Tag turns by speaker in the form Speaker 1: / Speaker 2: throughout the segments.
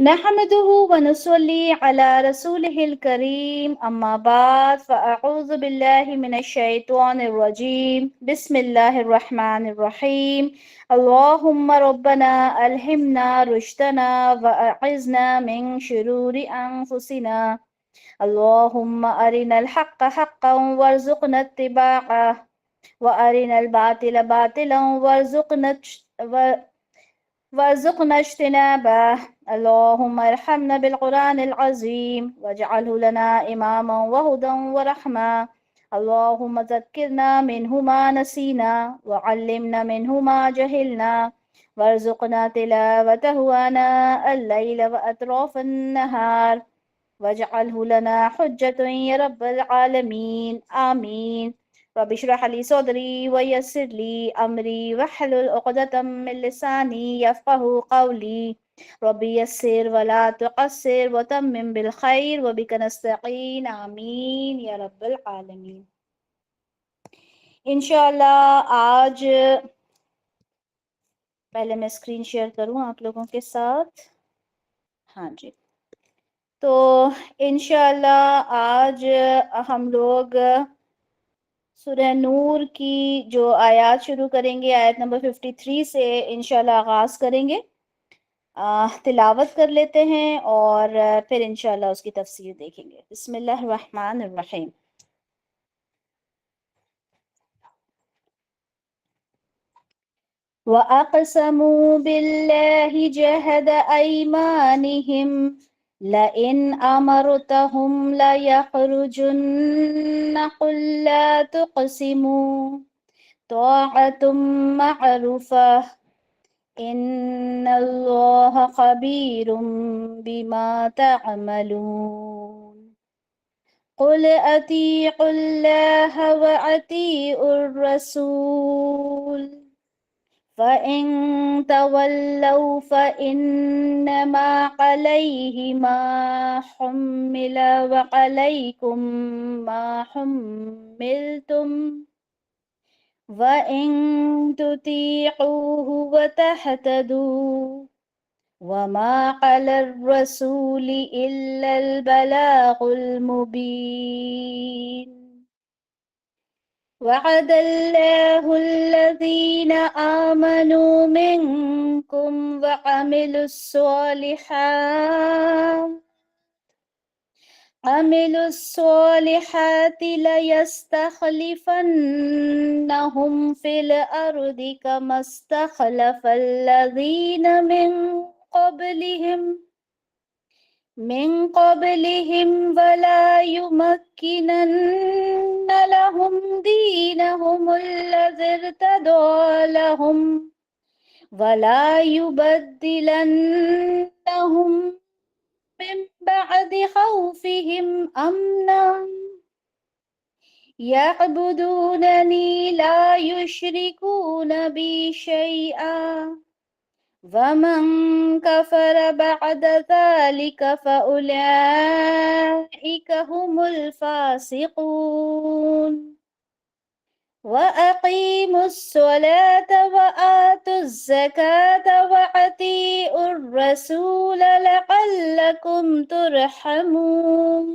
Speaker 1: نحمده ونصلي على رسوله الكريم أما بعد فأعوذ بالله من الشيطان الرجيم بسم الله الرحمن الرحيم اللهم ربنا ألهمنا رشدنا وأعذنا من شرور أنفسنا اللهم أرنا الحق حقا وارزقنا اتباعه وأرنا الباطل باطلا وارزقنا اجتنابه اللهم ارحمنا بالقرآن العظيم واجعله لنا إماما وهدى ورحمة اللهم ذكرنا منه ما نسينا وعلمنا منه ما جهلنا وارزقنا تلاوته آناء الليل وأطراف النهار واجعله لنا حجة يا رب العالمين آمين رب اشرح لي صدري ويسر لي أمري واحلل عقدة من لساني يفقه قولي رب يسر ولا تعسر وتمم بالخير وبك نستعين آمين یا رب العالمین۔ انشاءاللہ آج پہلے میں اسکرین شیئر کروں آپ لوگوں کے ساتھ۔ ہاں جی، تو انشاءاللہ آج ہم لوگ سورہ نور کی جو آیات شروع کریں گے، آیت نمبر 53 سے انشاءاللہ آغاز کریں گے، تلاوت کر لیتے ہیں اور پھر انشاءاللہ اس کی تفسیر دیکھیں گے۔ بسم اللہ الرحمن الرحیم۔ وَأَقْسَمُوا بِاللَّهِ جَهْدَ أَيْمَانِهِمْ لَئِنْ أَمَرْتَهُمْ لَيَخْرُجُنَّ قُلْ لَا تُقْسِمُوا طَاعَةٌ مَعْرُوفَةٌ إِنَّ اللَّهَ خَبِيرٌ بِمَا تَعْمَلُونَ قُلْ أَطِيعُوا اللَّهَ وَأَطِيعُوا الرَّسُولَ فَإِن تَوَلَّوْا فَإِنَّمَا عَلَيْهِ مَا حُمِّلَ وَعَلَيْكُمْ مَا حُمِّلْتُمْ وَإِن تُطِيعُوهُ وَتَهْتَدُوا وَمَا عَلَى الرَّسُولِ إِلَّا الْبَلَاغُ الْمُبِينُ وعد الله الذين آمنوا منكم عملوا الصالحات ليستخلفنهم في الأرض كما استخلف الذين من قبلهم ولا يمكنن لهم دينهم الذي ارتضى لهم ولا يبدلنهم من بعد خوفهم أمنا يعبدونني لا يشركون بي شيئا ومن كفر بعد ذلك فأولئك هم الفاسقون وأقيموا الصلاة وآتوا الزكاة وأطيعوا الرسول لعلكم ترحمون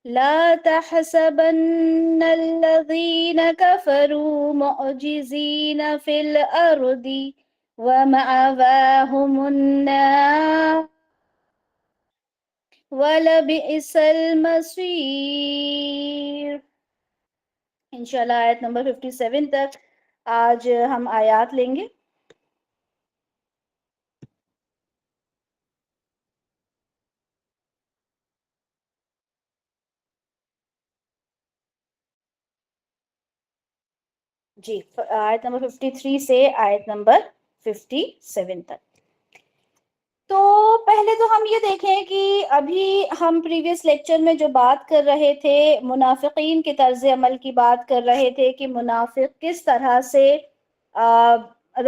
Speaker 1: لا تحسبن الذين كفروا معجزين في الأرض ومأواهم النار ولبئس المصير۔ انشاءاللہ آیت نمبر 57 تک آج ہم آیات لیں گے۔ جی، آیت نمبر 53 سے آیت نمبر 57 تک۔ تو پہلے تو ہم یہ دیکھیں کہ ابھی ہم پریویس لیکچر میں جو بات کر رہے تھے منافقین کے طرز عمل کی بات کر رہے تھے کہ منافق کس طرح سے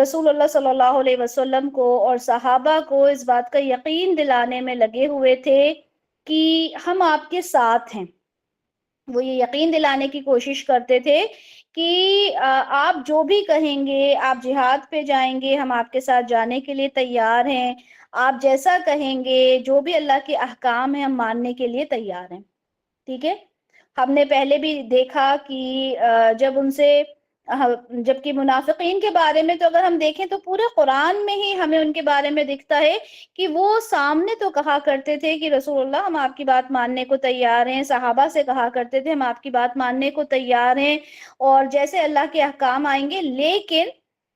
Speaker 1: رسول اللہ صلی اللہ علیہ وسلم کو اور صحابہ کو اس بات کا یقین دلانے میں لگے ہوئے تھے کہ ہم آپ کے ساتھ ہیں۔ وہ یہ یقین دلانے کی کوشش کرتے تھے کہ آپ جو بھی کہیں گے، آپ جہاد پہ جائیں گے، ہم آپ کے ساتھ جانے کے لیے تیار ہیں، آپ جیسا کہیں گے، جو بھی اللہ کے احکام ہیں ہم ماننے کے لیے تیار ہیں. ٹھیک ہے. ہم نے پہلے بھی دیکھا کہ جب ان سے جبکہ منافقین کے بارے میں تو اگر ہم دیکھیں تو پورے قرآن میں ہی ہمیں ان کے بارے میں دکھتا ہے کہ وہ سامنے تو کہا کرتے تھے کہ رسول اللہ ہم آپ کی بات ماننے کو تیار ہیں، صحابہ سے کہا کرتے تھے ہم آپ کی بات ماننے کو تیار ہیں اور جیسے اللہ کے احکام آئیں گے، لیکن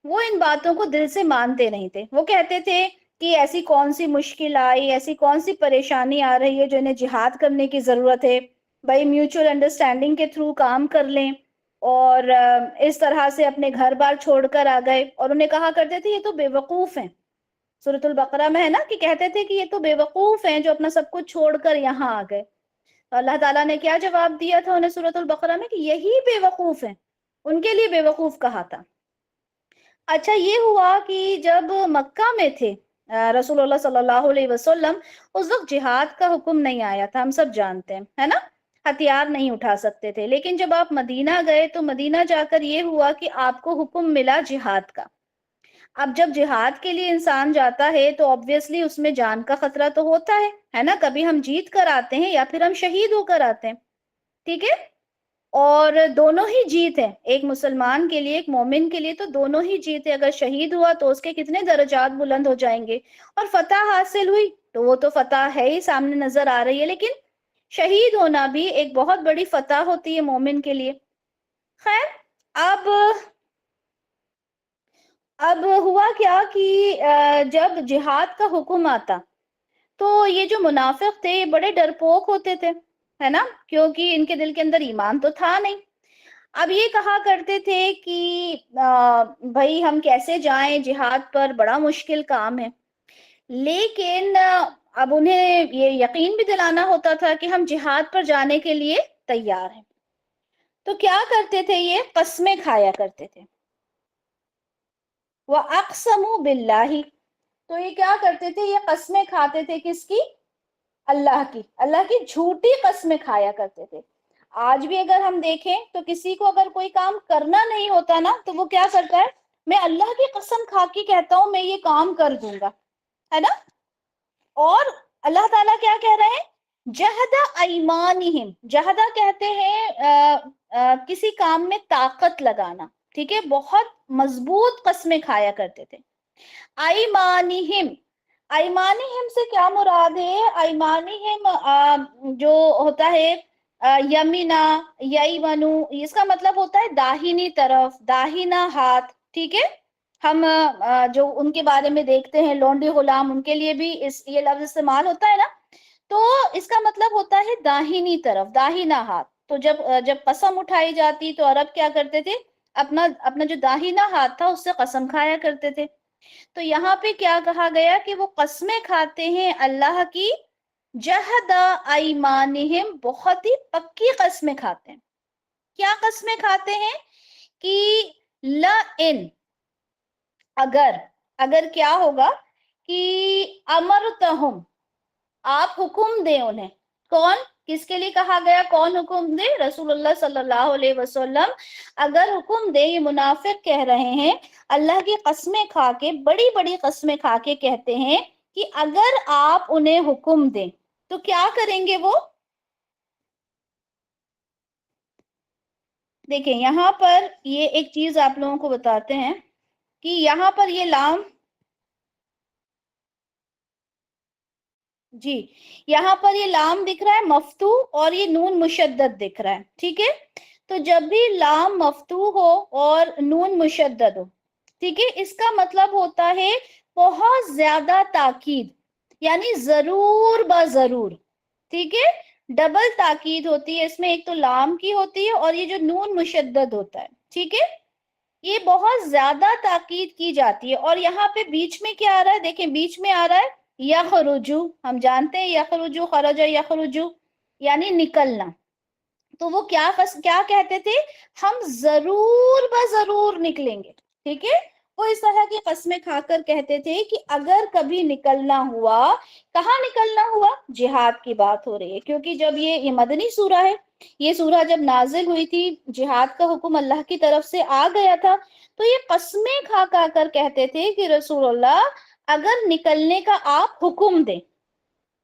Speaker 1: وہ ان باتوں کو دل سے مانتے نہیں تھے. وہ کہتے تھے کہ ایسی کون سی مشکل آئی، ایسی کون سی پریشانی آ رہی ہے جو انہیں جہاد کرنے کی ضرورت ہے، بھائی میوچل انڈرسٹینڈنگ کے تھرو کام کر لیں. اور اس طرح سے اپنے گھر بار چھوڑ کر آ گئے اور انہیں کہا کرتے تھے یہ تو بے وقوف ہیں. سورۃ البقرہ میں ہے نا کہ کہتے تھے کہ یہ تو بے وقوف ہیں جو اپنا سب کچھ چھوڑ کر یہاں آ گئے. تو اللہ تعالیٰ نے کیا جواب دیا تھا انہیں سورۃ البقرہ میں کہ یہی بے وقوف ہیں، ان کے لیے بے وقوف کہا تھا. اچھا یہ ہوا کہ جب مکہ میں تھے رسول اللہ صلی اللہ علیہ وسلم، اس وقت جہاد کا حکم نہیں آیا تھا، ہم سب جانتے ہیں ہے نا، ہتھیار نہیں اٹھا سکتے تھے. لیکن جب آپ مدینہ گئے تو مدینہ جا کر یہ ہوا کہ آپ کو حکم ملا جہاد کا. اب جب جہاد کے لیے انسان جاتا ہے تو obviously اس میں جان کا خطرہ تو ہوتا ہے نا، کبھی ہم جیت کر آتے ہیں یا پھر ہم شہید ہو کر آتے ہیں. ٹھیک ہے. اور دونوں ہی جیت ہے، ایک مسلمان کے لیے، ایک مومن کے لیے تو دونوں ہی جیت ہے. اگر شہید ہوا تو اس کے کتنے درجات بلند ہو جائیں گے، اور فتح حاصل ہوئی تو وہ تو فتح ہے ہی، سامنے نظر آ رہی ہے. لیکن شہید ہونا بھی ایک بہت بڑی فتح ہوتی ہے مومن کے لیے. خیر، اب ہوا کیا کہ جب جہاد کا حکم آتا تو یہ جو منافق تھے یہ بڑے ڈرپوک ہوتے تھے ہے نا، کیونکہ ان کے دل کے اندر ایمان تو تھا نہیں. اب یہ کہا کرتے تھے کہ بھائی ہم کیسے جائیں جہاد پر، بڑا مشکل کام ہے. لیکن اب انہیں یہ یقین بھی دلانا ہوتا تھا کہ ہم جہاد پر جانے کے لیے تیار ہیں. تو کیا کرتے تھے، یہ قسمیں کھایا کرتے تھے. وَأَقْسَمُوا بِاللَّهِ، تو یہ کیا کرتے تھے، یہ قسمیں کھاتے تھے کس کی؟ اللہ کی جھوٹی قسمیں کھایا کرتے تھے. آج بھی اگر ہم دیکھیں تو کسی کو اگر کوئی کام کرنا نہیں ہوتا نا تو وہ کیا کرتا ہے، میں اللہ کی قسم کھا کے کہتا ہوں میں یہ کام کر دوں گا، ہے نا. اور اللہ تعالیٰ کیا کہہ رہے ہیں، جہد ایمانہم، جہدہ کہتے ہیں کسی کام میں طاقت لگانا. ٹھیک ہے، بہت مضبوط قسمیں کھایا کرتے تھے. ایمانہم، ایمانہم سے کیا مراد ہے، ایمانہم جو ہوتا ہے یمینا یمنو، اس کا مطلب ہوتا ہے داہنی طرف، داہنا ہاتھ. ٹھیک ہے. ہم جو ان کے بارے میں دیکھتے ہیں لونڈی غلام، ان کے لیے بھی یہ لفظ استعمال ہوتا ہے نا، تو اس کا مطلب ہوتا ہے داہنی طرف، داہنا ہاتھ. تو جب قسم اٹھائی جاتی تو عرب کیا کرتے تھے، اپنا جو داہنا ہاتھ تھا اس سے قسم کھایا کرتے تھے. تو یہاں پہ کیا کہا گیا کہ وہ قسمیں کھاتے ہیں اللہ کی، جہد ایمانہم، بہت ہی پکی قسمیں کھاتے ہیں. کیا قسمیں کھاتے ہیں کہ لئن، اگر کیا ہوگا کہ امرتہم، آپ حکم دیں انہیں. کون، کس کے لیے کہا گیا، کون حکم دے، رسول اللہ صلی اللہ علیہ وسلم اگر حکم دے. یہ منافق کہہ رہے ہیں، اللہ کی قسمیں کھا کے، بڑی بڑی قسمیں کھا کے کہتے ہیں کہ اگر آپ انہیں حکم دیں تو کیا کریں گے وہ. دیکھیں یہاں پر یہ ایک چیز آپ لوگوں کو بتاتے ہیں کہ یہاں پر یہ لام، جی یہاں پر یہ لام دکھ رہا ہے مفتو، اور یہ نون مشدد دکھ رہا ہے. ٹھیک ہے. تو جب بھی لام مفتو ہو اور نون مشدد ہو، ٹھیک ہے، اس کا مطلب ہوتا ہے بہت زیادہ تاکید، یعنی ضرور ضرور. ٹھیک ہے. ڈبل تاکید ہوتی ہے اس میں، ایک تو لام کی ہوتی ہے اور یہ جو نون مشدد ہوتا ہے. ٹھیک ہے. یہ بہت زیادہ تاکید کی جاتی ہے. اور یہاں پہ بیچ میں کیا آ رہا ہے، دیکھیں بیچ میں آ رہا ہے یخرجو. ہم جانتے ہیں یخرجو، خرج یخرجو یعنی نکلنا. تو وہ کیا کہتے تھے، ہم ضرور نکلیں گے. ٹھیک ہے. وہ اس طرح کی قسمیں کھا کر کہتے تھے کہ اگر کبھی نکلنا ہوا، کہاں نکلنا ہوا، جہاد کی بات ہو رہی ہے، کیونکہ جب یہ مدنی سورہ ہے، یہ سورہ جب نازل ہوئی تھی جہاد کا حکم اللہ کی طرف سے آ گیا تھا، تو یہ قسمیں کھا کھا کر کہتے تھے کہ رسول اللہ اگر نکلنے کا آپ حکم دیں،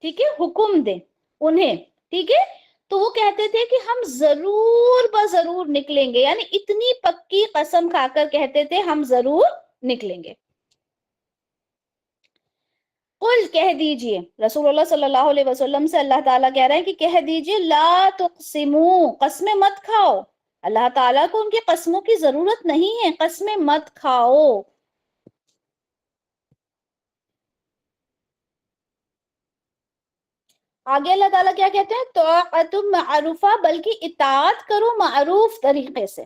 Speaker 1: ٹھیک ہے، حکم دیں انہیں، ٹھیک ہے، تو وہ کہتے تھے کہ ہم ضرور بضرور نکلیں گے، یعنی اتنی پکی قسم کھا کر کہتے تھے ہم ضرور نکلیں گے۔ قل کہہ دیجئے، رسول اللہ صلی اللہ علیہ وسلم سے اللہ تعالیٰ کہہ رہے ہیں کہ کہہ دیجئے لا تقسموا، قسمیں مت کھاؤ، اللہ تعالیٰ کو ان کی قسموں کی ضرورت نہیں ہے، قسمیں مت کھاؤ۔ آگے اللہ تعالیٰ کیا کہتے ہیں، طاعت معروفہ، بلکہ اطاعت کرو معروف طریقے سے۔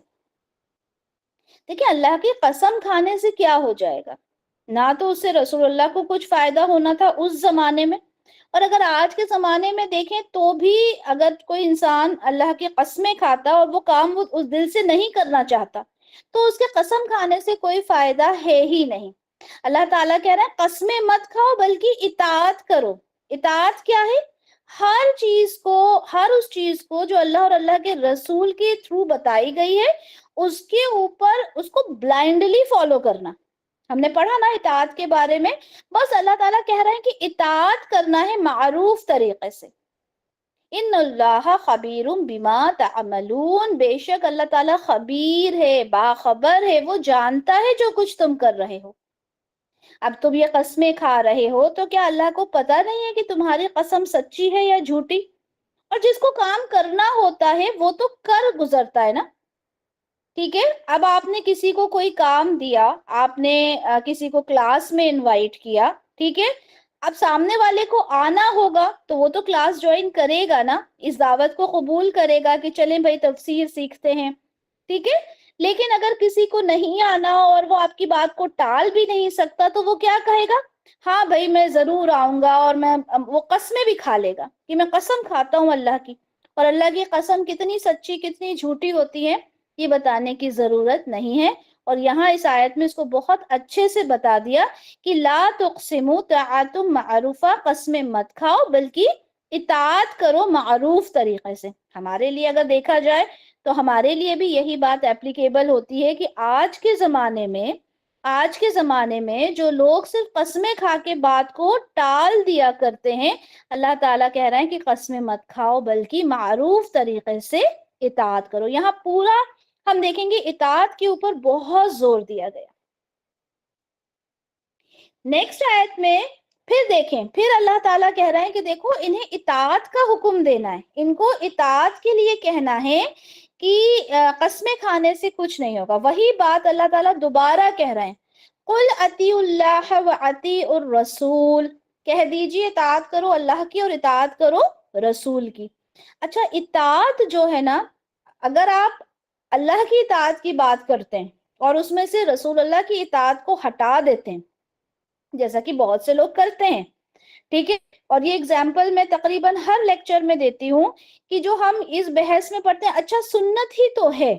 Speaker 1: دیکھیں اللہ کی قسم کھانے سے کیا ہو جائے گا، نہ تو اس سے رسول اللہ کو کچھ فائدہ ہونا تھا اس زمانے میں، اور اگر آج کے زمانے میں دیکھیں تو بھی اگر کوئی انسان اللہ کی قسمیں کھاتا اور وہ کام وہ اس دل سے نہیں کرنا چاہتا تو اس کے قسم کھانے سے کوئی فائدہ ہے ہی نہیں۔ اللہ تعالیٰ کہہ رہے ہیں قسمیں مت کھاؤ بلکہ اطاعت کرو۔ اطاعت کیا ہے؟ ہر چیز کو، ہر اس چیز کو جو اللہ اور اللہ کے رسول کے تھرو بتائی گئی ہے اس کے اوپر اس کو بلائنڈلی فالو کرنا۔ ہم نے پڑھا نا اطاعت کے بارے میں، بس اللہ تعالیٰ کہہ رہے ہیں کہ اطاعت کرنا ہے معروف طریقے سے۔ ان اللہ خبیر بما تعملون، بے شک اللہ تعالیٰ خبیر ہے، باخبر ہے، وہ جانتا ہے جو کچھ تم کر رہے ہو۔ اب تم یہ قسمیں کھا رہے ہو تو کیا اللہ کو پتہ نہیں ہے کہ تمہاری قسم سچی ہے یا جھوٹی؟ اور جس کو کام کرنا ہوتا ہے وہ تو کر گزرتا ہے نا، ٹھیک ہے۔ اب آپ نے کسی کو کوئی کام دیا، آپ نے کسی کو کلاس میں انوائٹ کیا، ٹھیک ہے، اب سامنے والے کو آنا ہوگا تو وہ تو کلاس جوائن کرے گا نا، اس دعوت کو قبول کرے گا کہ چلیں بھائی تفسیر سیکھتے ہیں، ٹھیک ہے۔ لیکن اگر کسی کو نہیں آنا اور وہ آپ کی بات کو ٹال بھی نہیں سکتا تو وہ کیا کہے گا، ہاں بھائی میں ضرور آؤں گا، اور میں وہ قسمیں بھی کھا لے گا کہ میں قسم کھاتا ہوں اللہ کی، اور اللہ کی قسم کتنی سچی کتنی جھوٹی ہوتی ہے یہ بتانے کی ضرورت نہیں ہے۔ اور یہاں اس آیت میں اس کو بہت اچھے سے بتا دیا کہ لا تقسموا طاعت معروفہ، قسمیں مت کھاؤ بلکہ اطاعت کرو معروف طریقے سے۔ ہمارے لیے اگر دیکھا جائے تو ہمارے لیے بھی یہی بات اپلیکیبل ہوتی ہے کہ آج کے زمانے میں جو لوگ صرف قسمیں کھا کے بات کو ٹال دیا کرتے ہیں، اللہ تعالیٰ کہہ رہے ہیں کہ قسمیں مت کھاؤ بلکہ معروف طریقے سے اطاعت کرو۔ یہاں پورا ہم دیکھیں گے اطاعت کے اوپر بہت زور دیا گیا۔ نیکسٹ آیت میں پھر دیکھیں، پھر اللہ تعالیٰ کہہ رہے ہیں کہ دیکھو انہیں اطاعت کا حکم دینا ہے، ان کو اطاعت کے لیے کہنا ہے کہ قسمیں کھانے سے کچھ نہیں ہوگا۔ وہی بات اللہ تعالیٰ دوبارہ کہہ رہے ہیں، قل اطیعوا اللہ واطیعوا الرسول، کہہ دیجئے اطاعت کرو اللہ کی اور اطاعت کرو رسول کی۔ اچھا اطاعت جو ہے نا، اگر آپ اللہ کی اطاعت کی بات کرتے ہیں اور اس میں سے رسول اللہ کی اطاعت کو ہٹا دیتے ہیں جیسا کہ بہت سے لوگ کرتے ہیں، ٹھیک ہے، اور یہ اگزامپل میں تقریباً ہر لیکچر میں دیتی ہوں کہ جو ہم اس بحث میں پڑھتے ہیں اچھا سنت ہی تو ہے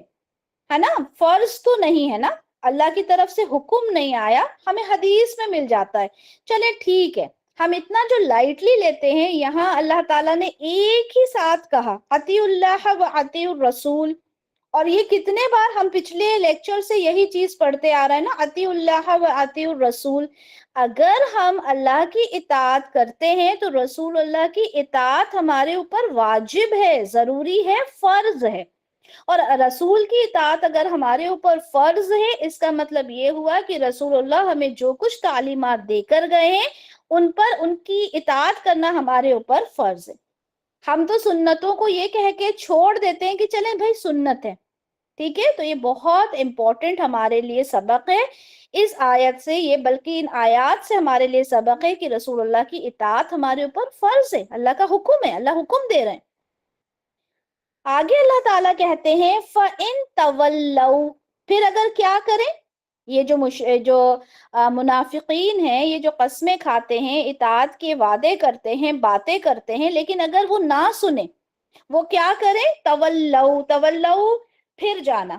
Speaker 1: نا، فرض تو نہیں ہے نا، اللہ کی طرف سے حکم نہیں آیا، ہمیں حدیث میں مل جاتا ہے، چلے ٹھیک ہے، ہم اتنا جو لائٹلی لیتے ہیں، یہاں اللہ تعالیٰ نے ایک ہی ساتھ کہا اطیعوا اللہ واطیعوا الرسول، اور یہ کتنے بار ہم پچھلے لیکچر سے یہی چیز پڑھتے آ رہے ہیں نا، اطیعوا اللہ واطیعوا الرسول۔ اگر ہم اللہ کی اطاعت کرتے ہیں تو رسول اللہ کی اطاعت ہمارے اوپر واجب ہے، ضروری ہے، فرض ہے، اور رسول کی اطاعت اگر ہمارے اوپر فرض ہے اس کا مطلب یہ ہوا کہ رسول اللہ ہمیں جو کچھ تعلیمات دے کر گئے ہیں ان کی اطاعت کرنا ہمارے اوپر فرض ہے۔ ہم تو سنتوں کو یہ کہہ کے چھوڑ دیتے ہیں کہ چلیں بھائی سنت ہے، ٹھیک ہے، تو یہ بہت امپورٹنٹ ہمارے لیے سبق ہے اس آیت سے، یہ بلکہ ان آیات سے ہمارے لیے سبق ہے کہ رسول اللہ کی اطاعت ہمارے اوپر فرض ہے، اللہ کا حکم ہے، اللہ حکم دے رہے ہیں۔ آگے اللہ تعالیٰ کہتے ہیں فَإِن تَوَلَّوْا، پھر اگر کیا کریں، یہ جو منافقین ہیں، یہ جو قسمیں کھاتے ہیں، اطاعت کے وعدے کرتے ہیں، باتیں کرتے ہیں، لیکن اگر وہ نہ سنیں، وہ کیا کریں، تولوا، پھر جانا،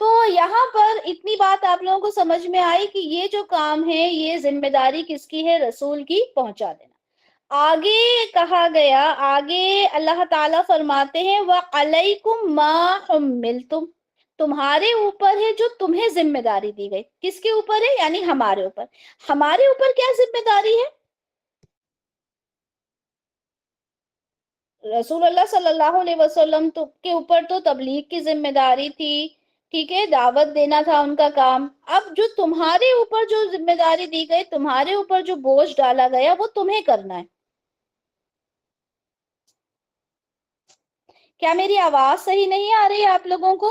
Speaker 1: تو یہاں پر اتنی بات آپ لوگوں کو سمجھ میں آئی کہ یہ جو کام ہے یہ ذمہ داری کس کی ہے؟ رسول کی، پہنچا دینا۔ آگے کہا گیا، آگے اللہ تعالیٰ فرماتے ہیں وَعَلَيْكُمْ مَا حُمِّلْتُمْ، تمہارے اوپر ہے جو تمہیں ذمہ داری دی گئی۔ کس کے اوپر ہے؟ یعنی ہمارے اوپر۔ ہمارے اوپر کیا ذمہ داری ہے؟ رسول اللہ صلی اللہ علیہ وسلم کے اوپر تو تبلیغ کی ذمہ داری تھی، ٹھیک ہے، دعوت دینا تھا ان کا کام۔ اب جو تمہارے اوپر جو ذمہ داری دی گئی، تمہارے اوپر جو بوجھ ڈالا گیا، وہ تمہیں کرنا ہے۔ کیا میری آواز صحیح نہیں آ رہی ہے آپ لوگوں کو؟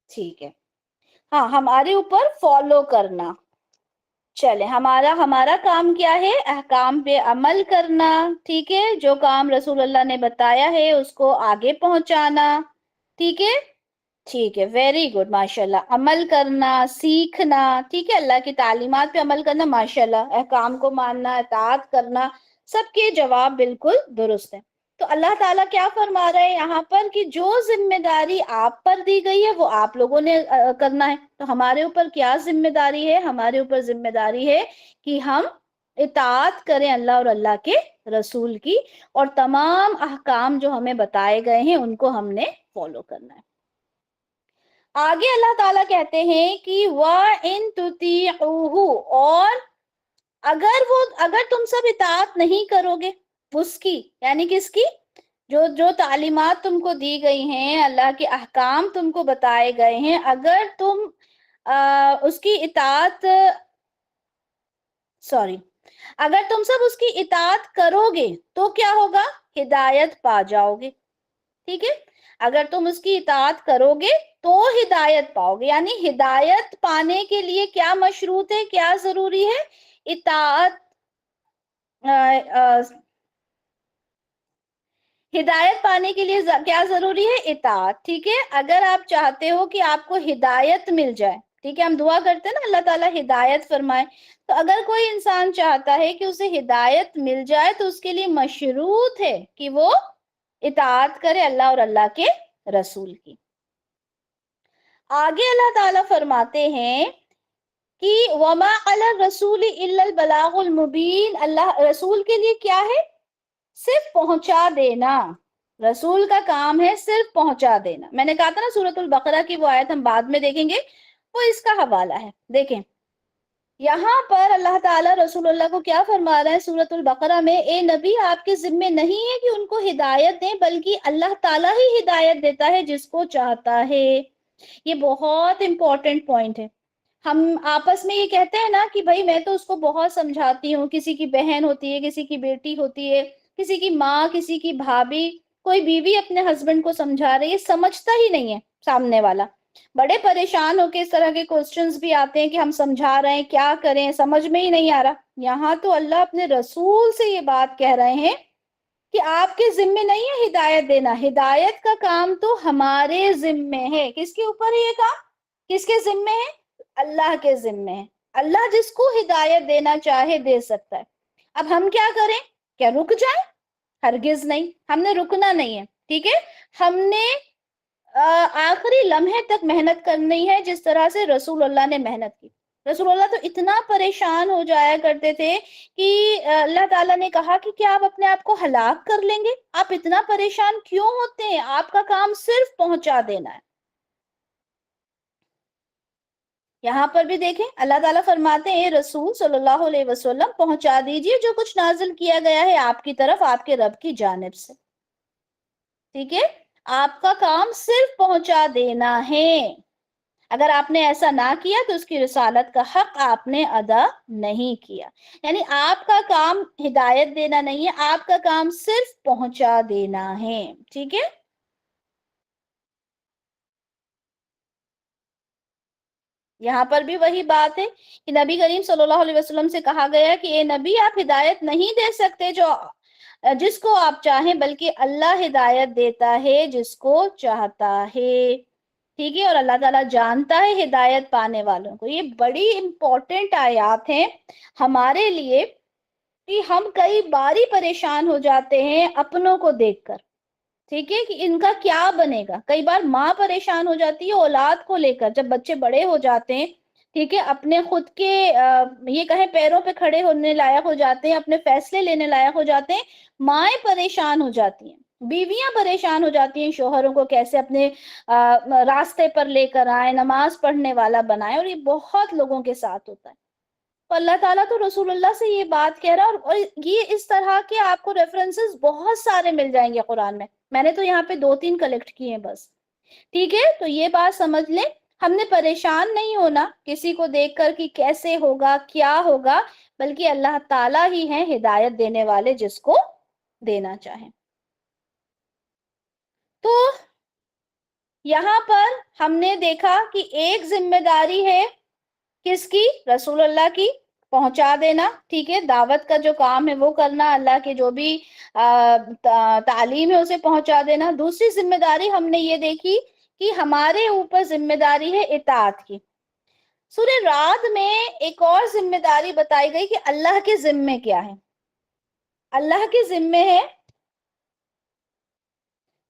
Speaker 1: ٹھیک ہے، ہاں، ہمارے اوپر فالو کرنا۔ چلے، ہمارا کام کیا ہے؟ احکام پہ عمل کرنا، ٹھیک ہے، جو کام رسول اللہ نے بتایا ہے اس کو آگے پہنچانا، ٹھیک ہے، ٹھیک ہے، ویری گڈ، ماشاء اللہ، عمل کرنا، سیکھنا، ٹھیک ہے، اللہ کی تعلیمات پہ عمل کرنا، ماشاء اللہ، احکام کو ماننا، اطاعت کرنا، سب کے جواب بالکل درست ہیں۔ تو اللہ تعالیٰ کیا فرما رہے ہیں یہاں پر کہ جو ذمہ داری آپ پر دی گئی ہے وہ آپ لوگوں نے کرنا ہے۔ تو ہمارے اوپر کیا ذمہ داری ہے؟ ہمارے اوپر ذمہ داری ہے کہ ہم اطاعت کریں اللہ اور اللہ کے رسول کی، اور تمام احکام جو ہمیں بتائے گئے ہیں ان کو ہم نے فالو کرنا ہے۔ آگے اللہ تعالیٰ کہتے ہیں کہ وَإِن تُطِيعُوهُ، اور اگر تم سب اطاعت نہیں کرو گے اس کی، یعنی کس کی؟ جو تعلیمات تم کو دی گئی ہیں، اللہ کے احکام تم کو بتائے گئے ہیں، اگر تم اس کی اطاعت اگر تم سب اس کی اطاعت کرو گے تو کیا ہوگا؟ ہدایت پا جاؤ گے، ٹھیک ہے، اگر تم اس کی اطاعت کرو گے تو ہدایت پاؤ گے۔ یعنی ہدایت پانے کے لیے کیا مشروط ہے، کیا ضروری ہے؟ اطاعت۔ ہدایت پانے کے لیے کیا ضروری ہے؟ اطاعت، ٹھیک ہے۔ اگر آپ چاہتے ہو کہ آپ کو ہدایت مل جائے، ٹھیک ہے، ہم دعا کرتے ہیں نا اللہ تعالیٰ ہدایت فرمائے، تو اگر کوئی انسان چاہتا ہے کہ اسے ہدایت مل جائے تو اس کے لیے مشروط ہے کہ وہ اطاعت کرے اللہ اور اللہ کے رسول کی۔ آگے اللہ تعالیٰ فرماتے ہیں کہ وَمَا عَلَى الرَّسُولِ إِلَّا الْبَلَاغُ الْمُبِينُ، اللہ رسول کے لیے کیا ہے؟ صرف پہنچا دینا۔ رسول کا کام ہے صرف پہنچا دینا۔ میں نے کہا تھا نا سورۃ البقرہ کی وہ آیت ہم بعد میں دیکھیں گے، وہ اس کا حوالہ ہے۔ دیکھیں یہاں پر اللہ تعالیٰ رسول اللہ کو کیا فرما رہے ہیں سورۃ البقرہ میں؟ اے نبی، آپ کے ذمے نہیں ہے کہ ان کو ہدایت دیں، بلکہ اللہ تعالیٰ ہی ہدایت دیتا ہے جس کو چاہتا ہے۔ یہ بہت امپورٹنٹ پوائنٹ ہے۔ ہم آپس میں یہ کہتے ہیں نا کہ بھائی میں تو اس کو بہت سمجھاتی ہوں، کسی کی بہن ہوتی ہے، کسی کی بیٹی ہوتی ہے، کسی کی ماں، کسی کی بھابھی، کوئی بیوی اپنے ہسبینڈ کو سمجھا رہی ہے، سمجھتا ہی نہیں ہے سامنے والا، بڑے پریشان ہو کے اس طرح کے کوسچنز بھی آتے ہیں کہ ہم سمجھا رہے ہیں، کیا کریں، سمجھ میں ہی نہیں آ رہا۔ یہاں تو اللہ اپنے رسول سے یہ بات کہہ رہے ہیں کہ آپ کے ذمے نہیں ہے ہدایت دینا، ہدایت کا کام تو ہمارے ذمے ہے۔ کس کے اوپر ہے یہ کام؟ کس کے ذمے ہے؟ اللہ کے ذمے ہے۔ اللہ جس کو ہدایت دینا چاہے دے سکتا ہے۔ اب ہم کیا کریں؟ کیا رک جائیں؟ ہرگز نہیں، ہم نے رکنا نہیں ہے، ٹھیک ہے، ہم نے آخری لمحے تک محنت کرنی ہے، جس طرح سے رسول اللہ نے محنت کی۔ رسول اللہ تو اتنا پریشان ہو جایا کرتے تھے کہ اللہ تعالیٰ نے کہا کہ کیا آپ اپنے آپ کو ہلاک کر لیں گے؟ آپ اتنا پریشان کیوں ہوتے ہیں؟ آپ کا کام صرف پہنچا دینا ہے۔ یہاں پر بھی دیکھیں اللہ تعالیٰ فرماتے ہیں رسول صلی اللہ علیہ وسلم پہنچا دیجئے جو کچھ نازل کیا گیا ہے آپ کی طرف آپ کے رب کی جانب سے، ٹھیک ہے، آپ کا کام صرف پہنچا دینا ہے۔ اگر آپ نے ایسا نہ کیا تو اس کی رسالت کا حق آپ نے ادا نہیں کیا۔ یعنی آپ کا کام ہدایت دینا نہیں ہے، آپ کا کام صرف پہنچا دینا ہے، ٹھیک ہے۔ یہاں پر بھی وہی بات ہے کہ نبی کریم صلی اللہ علیہ وسلم سے کہا گیا کہ اے نبی، آپ ہدایت نہیں دے سکتے جس کو آپ چاہیں، بلکہ اللہ ہدایت دیتا ہے جس کو چاہتا ہے، ٹھیک ہے، اور اللہ تعالیٰ جانتا ہے ہدایت پانے والوں کو۔ یہ بڑی امپورٹنٹ آیات ہیں ہمارے لیے کہ ہم کئی باری پریشان ہو جاتے ہیں اپنوں کو دیکھ کر، ٹھیک ہے، کہ ان کا کیا بنے گا. کئی بار ماں پریشان ہو جاتی ہے اولاد کو لے کر، جب بچے بڑے ہو جاتے ہیں، ٹھیک ہے، اپنے خود کے یہ کہیں پیروں پہ کھڑے ہونے لائق ہو جاتے ہیں، اپنے فیصلے لینے لائق ہو جاتے ہیں، مائیں پریشان ہو جاتی ہیں، بیویاں پریشان ہو جاتی ہیں شوہروں کو کیسے اپنے راستے پر لے کر آئے، نماز پڑھنے والا بنائے، اور یہ بہت لوگوں کے ساتھ ہوتا ہے. تو اللہ تعالیٰ تو رسول اللہ سے یہ بات کہہ رہا ہے، اور یہ اس طرح کے آپ کو ریفرنسز بہت سارے مل جائیں گے قرآن میں نے تو یہاں پہ 2-3 کلیکٹ کیے ہیں بس. ٹھیک ہے، تو یہ بات سمجھ لیں، ہم نے پریشان نہیں ہونا کسی کو دیکھ کر کہ کیسے ہوگا کیا ہوگا، بلکہ اللہ تعالیٰ ہی ہیں ہدایت دینے والے جس کو دینا چاہیں. تو یہاں پر ہم نے دیکھا کہ ایک ذمہ داری ہے کس کی؟ رسول اللہ کی، پہنچا دینا، ٹھیک ہے، دعوت کا جو کام ہے وہ کرنا، اللہ کے جو بھی تعلیم ہے اسے پہنچا دینا. دوسری ذمہ داری ہم نے یہ دیکھی کہ ہمارے اوپر ذمہ داری ہے اطاعت کی. سورہ رات میں ایک اور ذمہ داری بتائی گئی کہ اللہ کے ذمے کیا ہے. اللہ کے ذمے ہے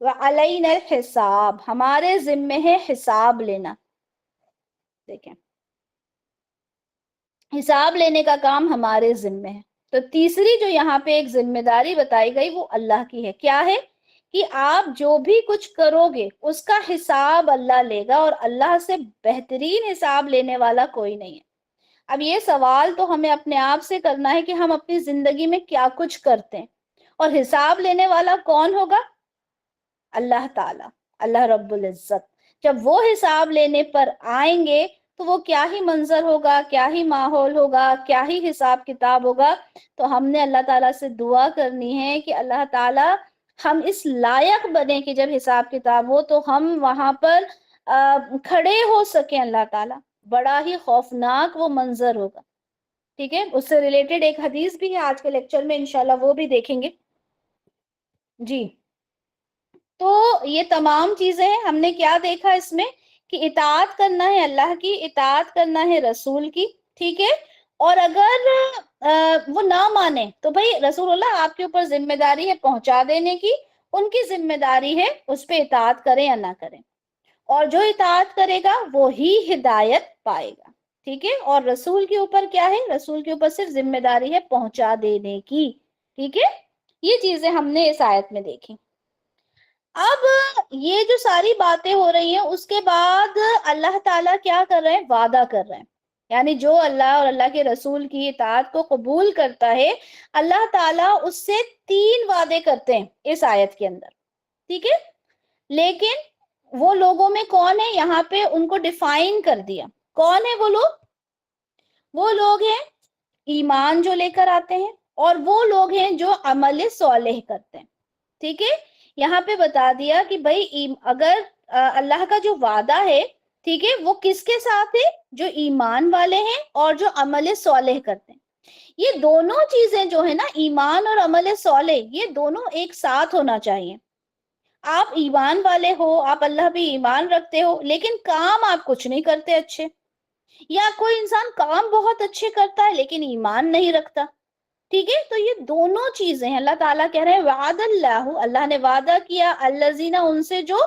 Speaker 1: وَعَلَيْنَا الْحِسَابُ، ہمارے ذمے ہے حساب لینا. دیکھیں، حساب لینے کا کام ہمارے ذمے ہے. تو تیسری جو یہاں پہ ایک ذمہ داری بتائی گئی وہ اللہ کی ہے. کیا ہے؟ کہ آپ جو بھی کچھ کرو گے اس کا حساب اللہ لے گا، اور اللہ سے بہترین حساب لینے والا کوئی نہیں ہے. اب یہ سوال تو ہمیں اپنے آپ سے کرنا ہے کہ ہم اپنی زندگی میں کیا کچھ کرتے ہیں، اور حساب لینے والا کون ہوگا؟ اللہ تعالی، اللہ رب العزت. جب وہ حساب لینے پر آئیں گے تو وہ کیا ہی منظر ہوگا، کیا ہی ماحول ہوگا، کیا ہی حساب کتاب ہوگا. تو ہم نے اللہ تعالیٰ سے دعا کرنی ہے کہ اللہ تعالیٰ ہم اس لائق بنے کہ جب حساب کتاب ہو تو ہم وہاں پر کھڑے ہو سکیں. اللہ تعالیٰ، بڑا ہی خوفناک وہ منظر ہوگا. ٹھیک ہے، اس سے ریلیٹڈ ایک حدیث بھی ہے آج کے لیکچر میں، انشاءاللہ وہ بھی دیکھیں گے. جی، تو یہ تمام چیزیں ہم نے کیا دیکھا اس میں؟ کہ اطاعت کرنا ہے اللہ کی، اطاعت کرنا ہے رسول کی، ٹھیک ہے. اور اگر وہ نہ مانے تو بھائی رسول اللہ آپ کے اوپر ذمہ داری ہے پہنچا دینے کی، ان کی ذمہ داری ہے اس پہ اطاعت کریں یا نہ کریں. اور جو اطاعت کرے گا وہی ہدایت پائے گا. ٹھیک ہے، اور رسول کے اوپر کیا ہے؟ رسول کے اوپر صرف ذمہ داری ہے پہنچا دینے کی. ٹھیک ہے، یہ چیزیں ہم نے اس آیت میں دیکھی. اب یہ جو ساری باتیں ہو رہی ہیں اس کے بعد اللہ تعالیٰ کیا کر رہے ہیں؟ وعدہ کر رہے ہیں. یعنی جو اللہ اور اللہ کے رسول کی اطاعت کو قبول کرتا ہے اللہ تعالیٰ اس سے 3 وعدے کرتے ہیں اس آیت کے اندر. ٹھیک ہے، لیکن وہ لوگوں میں کون ہے یہاں پہ ان کو ڈیفائن کر دیا. کون ہے وہ لوگ؟ وہ لوگ ہیں ایمان جو لے کر آتے ہیں، اور وہ لوگ ہیں جو عمل صالح کرتے ہیں. ٹھیک ہے، یہاں پہ بتا دیا کہ بھائی اگر اللہ کا جو وعدہ ہے، ٹھیک ہے، وہ کس کے ساتھ ہے؟ جو ایمان والے ہیں اور جو عمل صالح کرتے ہیں. یہ دونوں چیزیں جو ہے نا، ایمان اور عمل صالح، یہ دونوں ایک ساتھ ہونا چاہیے. آپ ایمان والے ہو، آپ اللہ پہ ایمان رکھتے ہو، لیکن کام آپ کچھ نہیں کرتے اچھے، یا کوئی انسان کام بہت اچھے کرتا ہے لیکن ایمان نہیں رکھتا. ٹھیک ہے، تو یہ دونوں چیزیں ہیں. اللہ تعالیٰ کہہ رہے ہیں وعد اللہ، اللہ نے وعدہ کیا الذین، ان سے جو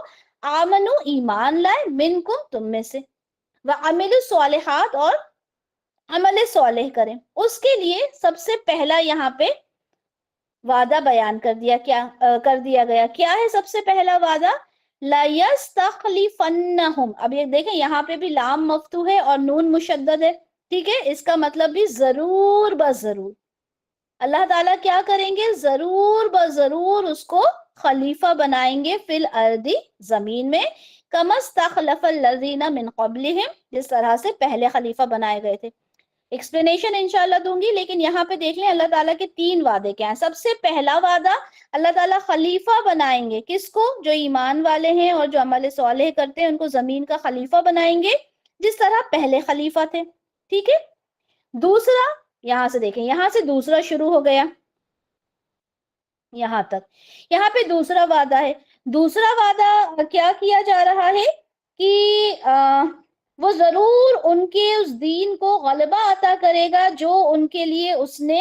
Speaker 1: آمنو ایمان لائے، منکم تم میں سے، وعملوا الصالحات اور عمل صالح کریں. اس کے لیے سب سے پہلا یہاں پہ وعدہ بیان کر دیا گیا. کیا ہے سب سے پہلا وعدہ؟ لَيَسْتَخْلِفَنَّهُمْ. اب یہ دیکھیں یہاں پہ بھی لام مفتوح ہے اور نون مشدد ہے. ٹھیک ہے، اس کا مطلب بھی ضرور بضرور اللہ تعالیٰ کیا کریں گے؟ ضرور بضرور اس کو خلیفہ بنائیں گے فی الارض، زمین میں، کما استخلف الذین من قبلہم، جس طرح سے پہلے خلیفہ بنائے گئے تھے. ایکسپلینیشن انشاءاللہ دوں گی، لیکن یہاں پہ دیکھ لیں اللہ تعالیٰ کے 3 وعدے کیا ہیں. سب سے پہلا وعدہ اللہ تعالیٰ خلیفہ بنائیں گے. کس کو؟ جو ایمان والے ہیں اور جو عمل صالح کرتے ہیں ان کو زمین کا خلیفہ بنائیں گے جس طرح پہلے خلیفہ تھے. ٹھیک ہے، دوسرا یہاں سے دیکھیں، یہاں سے دوسرا شروع ہو گیا یہاں تک. یہاں پہ دوسرا وعدہ ہے. دوسرا وعدہ کیا کیا جا رہا ہے؟ کہ وہ ضرور ان کے اس دین کو غلبہ عطا کرے گا جو ان کے لیے اس نے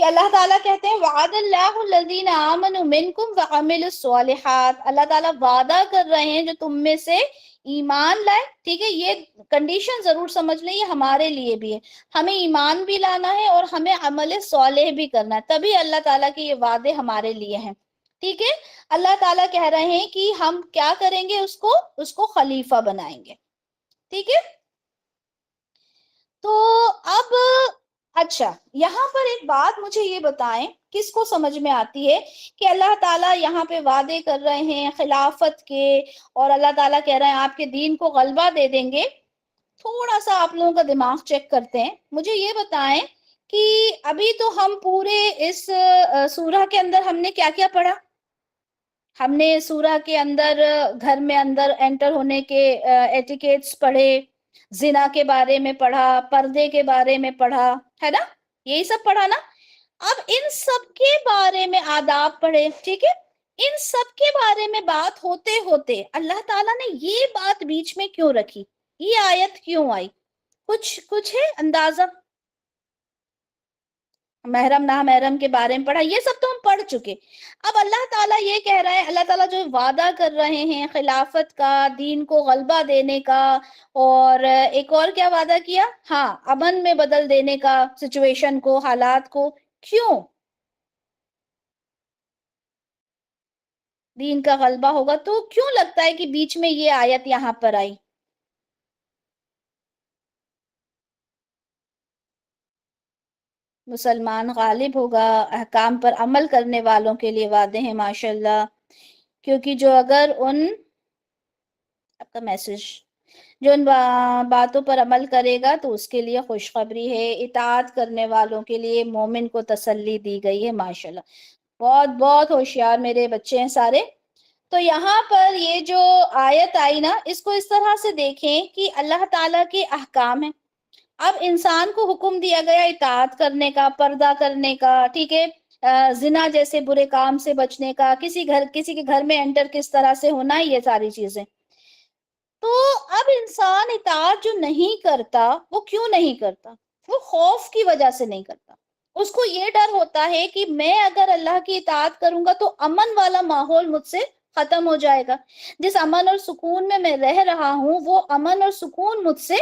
Speaker 1: کہ اللہ تعالیٰ کہتے ہیں وعد اللہ الذین آمنوا منکم وعملوا الصالحات، اللہ تعالیٰ وعدہ کر رہے ہیں جو تم میں سے ایمان لائے. ٹھیک ہے، یہ کنڈیشن ضرور سمجھ لیں، یہ ہمارے لیے بھی ہے. ہمیں ایمان بھی لانا ہے اور ہمیں عمل صالح بھی کرنا ہے، تبھی اللہ تعالیٰ کے یہ وعدے ہمارے لیے ہیں. ٹھیک ہے، اللہ تعالیٰ کہہ رہے ہیں کہ ہم کیا کریں گے، اس کو خلیفہ بنائیں گے. ٹھیک ہے، تو اب اچھا یہاں پر ایک بات مجھے یہ بتائیں، کس کو سمجھ میں آتی ہے کہ اللہ تعالیٰ یہاں پہ وعدے کر رہے ہیں خلافت کے، اور اللہ تعالیٰ کہہ رہے ہیں آپ کے دین کو غلبہ دے دیں گے. تھوڑا سا آپ لوگوں کا دماغ چیک کرتے ہیں، مجھے یہ بتائیں کہ ابھی تو ہم پورے اس سورہ کے اندر ہم نے کیا کیا پڑھا؟ ہم نے سورہ کے اندر گھر میں اندر انٹر ہونے کے ایٹیکیٹس پڑھے، زنا کے بارے میں پڑھا، پردے کے بارے میں پڑھا، ہے نا؟ یہی سب پڑھا نا؟ اب ان سب کے بارے میں آداب پڑھے. ٹھیک ہے، ان سب کے بارے میں بات ہوتے ہوتے اللہ تعالیٰ نے یہ بات بیچ میں کیوں رکھی؟ یہ آیت کیوں آئی؟ کچھ ہے اندازہ؟ محرم نہ محرم کے بارے میں پڑھا، یہ سب تو ہم پڑھ چکے. اب اللہ تعالیٰ یہ کہہ رہا ہے، اللہ تعالیٰ جو وعدہ کر رہے ہیں خلافت کا، دین کو غلبہ دینے کا، اور ایک اور کیا وعدہ کیا؟ ہاں، امن میں بدل دینے کا سچویشن کو، حالات کو. کیوں؟ دین کا غلبہ ہوگا تو کیوں لگتا ہے کہ بیچ میں یہ آیت یہاں پر آئی؟ مسلمان غالب ہوگا، احکام پر عمل کرنے والوں کے لیے وعدے ہیں ماشاءاللہ. کیونکہ جو اگر ان آپ کا میسج جو ان باتوں پر عمل کرے گا تو اس کے لیے خوشخبری ہے، اطاعت کرنے والوں کے لیے مومن کو تسلی دی گئی ہے ماشاءاللہ. بہت بہت ہوشیار میرے بچے ہیں سارے. تو یہاں پر یہ جو آیت آئی نا، اس کو اس طرح سے دیکھیں کہ اللہ تعالیٰ کے احکام ہیں. اب انسان کو حکم دیا گیا اطاعت کرنے کا، پردہ کرنے کا، ٹھیک ہے، زنا جیسے برے کام سے بچنے کا، کسی کے گھر میں انٹر کس طرح سے ہونا ہے، یہ ساری چیزیں. تو اب انسان اطاعت جو نہیں کرتا، وہ کیوں نہیں کرتا؟ وہ خوف کی وجہ سے نہیں کرتا. اس کو یہ ڈر ہوتا ہے کہ میں اگر اللہ کی اطاعت کروں گا تو امن والا ماحول مجھ سے ختم ہو جائے گا. جس امن اور سکون میں میں رہ رہا ہوں، وہ امن اور سکون مجھ سے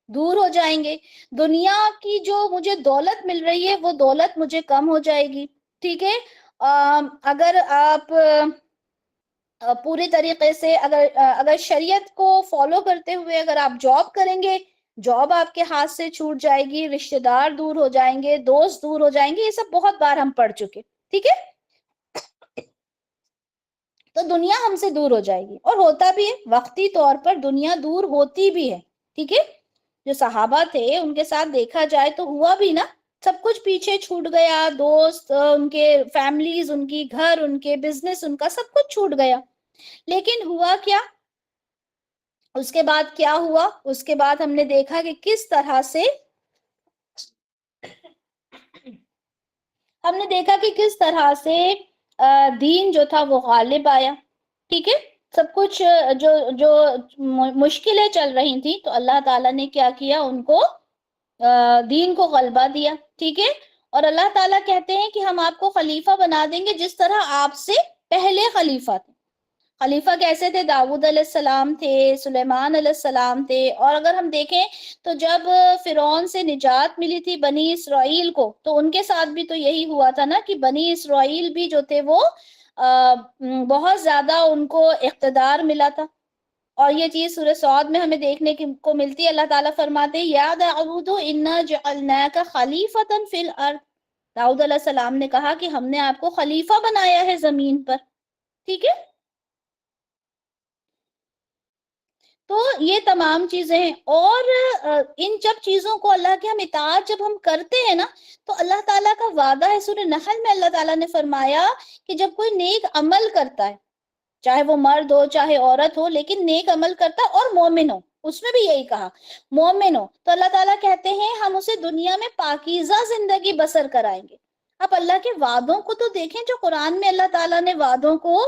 Speaker 1: دور ہو جائیں گے. دنیا کی جو مجھے دولت مل رہی ہے، وہ دولت مجھے کم ہو جائے گی. ٹھیک ہے، اگر آپ پوری طریقے سے اگر شریعت کو فالو کرتے ہوئے اگر آپ جاب کریں گے، جاب آپ کے ہاتھ سے چھوٹ جائے گی، رشتہ دار دور ہو جائیں گے، دوست دور ہو جائیں گے. یہ سب بہت بار ہم پڑھ چکے. ٹھیک ہے، تو دنیا ہم سے دور ہو جائے گی، اور ہوتا بھی ہے، وقتی طور پر دنیا دور ہوتی بھی ہے. ٹھیک ہے، جو صحابہ تھے ان کے ساتھ دیکھا جائے تو ہوا بھی نا، سب کچھ پیچھے چھوٹ گیا، دوست ان کے، فیملیز ان کی، گھر ان کے، بزنس ان کا، سب کچھ چھوٹ گیا. لیکن ہوا کیا؟ اس کے بعد کیا ہوا؟ اس کے بعد ہم نے دیکھا کہ کس طرح سے دین جو تھا وہ غالب آیا. ٹھیک ہے، سب کچھ جو مشکلیں چل رہی تھی تو اللہ تعالیٰ نے کیا کیا؟ ان کو دین کو غلبہ دیا. ٹھیک ہے، اور اللہ تعالیٰ کہتے ہیں کہ ہم آپ کو خلیفہ بنا دیں گے جس طرح آپ سے پہلے خلیفہ تھے. خلیفہ کیسے تھے؟ داؤد علیہ السلام تھے، سلیمان علیہ السلام تھے. اور اگر ہم دیکھیں تو جب فرعون سے نجات ملی تھی بنی اسرائیل کو، تو ان کے ساتھ بھی تو یہی ہوا تھا نا، کہ بنی اسرائیل بھی جو تھے وہ بہت زیادہ ان کو اقتدار ملا تھا. اور یہ چیز سورہ صاد میں ہمیں دیکھنے کو ملتی ہے. اللہ تعالیٰ فرماتے ہیں یا داؤد انا جعلناک خلیفۃ فی الارض. داؤد علیہ السلام نے کہا کہ ہم نے آپ کو خلیفہ بنایا ہے زمین پر. ٹھیک ہے، تو یہ تمام چیزیں ہیں. اور ان جب چیزوں کو اللہ کے ہم اطاعت جب ہم کرتے ہیں نا، تو اللہ تعالیٰ کا وعدہ ہے. سورہ نحل میں اللہ تعالیٰ نے فرمایا کہ جب کوئی نیک عمل کرتا ہے، چاہے وہ مرد ہو چاہے عورت ہو، لیکن نیک عمل کرتا ہے اور مومن ہو، اس میں بھی یہی کہا مومن ہو، تو اللہ تعالیٰ کہتے ہیں ہم اسے دنیا میں پاکیزہ زندگی بسر کرائیں گے. اب اللہ کے وعدوں کو تو دیکھیں، جو قرآن میں اللہ تعالیٰ نے وعدوں کو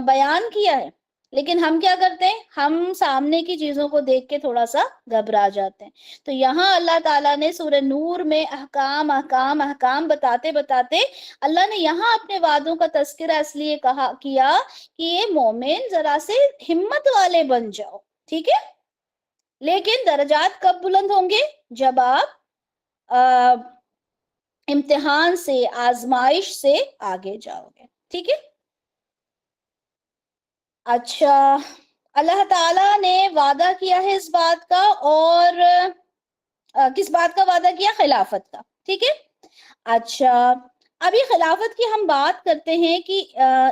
Speaker 1: بیان کیا ہے. لیکن ہم کیا کرتے ہیں، ہم سامنے کی چیزوں کو دیکھ کے تھوڑا سا گھبرا جاتے ہیں۔ تو یہاں اللہ تعالیٰ نے سورہ نور میں احکام احکام احکام بتاتے بتاتے اللہ نے یہاں اپنے وعدوں کا تذکرہ اس لیے کیا کہ یہ مومن ذرا سے ہمت والے بن جاؤ، ٹھیک ہے۔ لیکن درجات کب بلند ہوں گے؟ جب آپ امتحان سے، آزمائش سے آگے جاؤ گے، ٹھیک ہے۔ اچھا، اللہ تعالیٰ نے وعدہ کیا ہے اس بات کا، اور کس بات کا وعدہ کیا؟ خلافت کا، ٹھیک ہے۔ اچھا، ابھی خلافت کی ہم بات کرتے ہیں کہ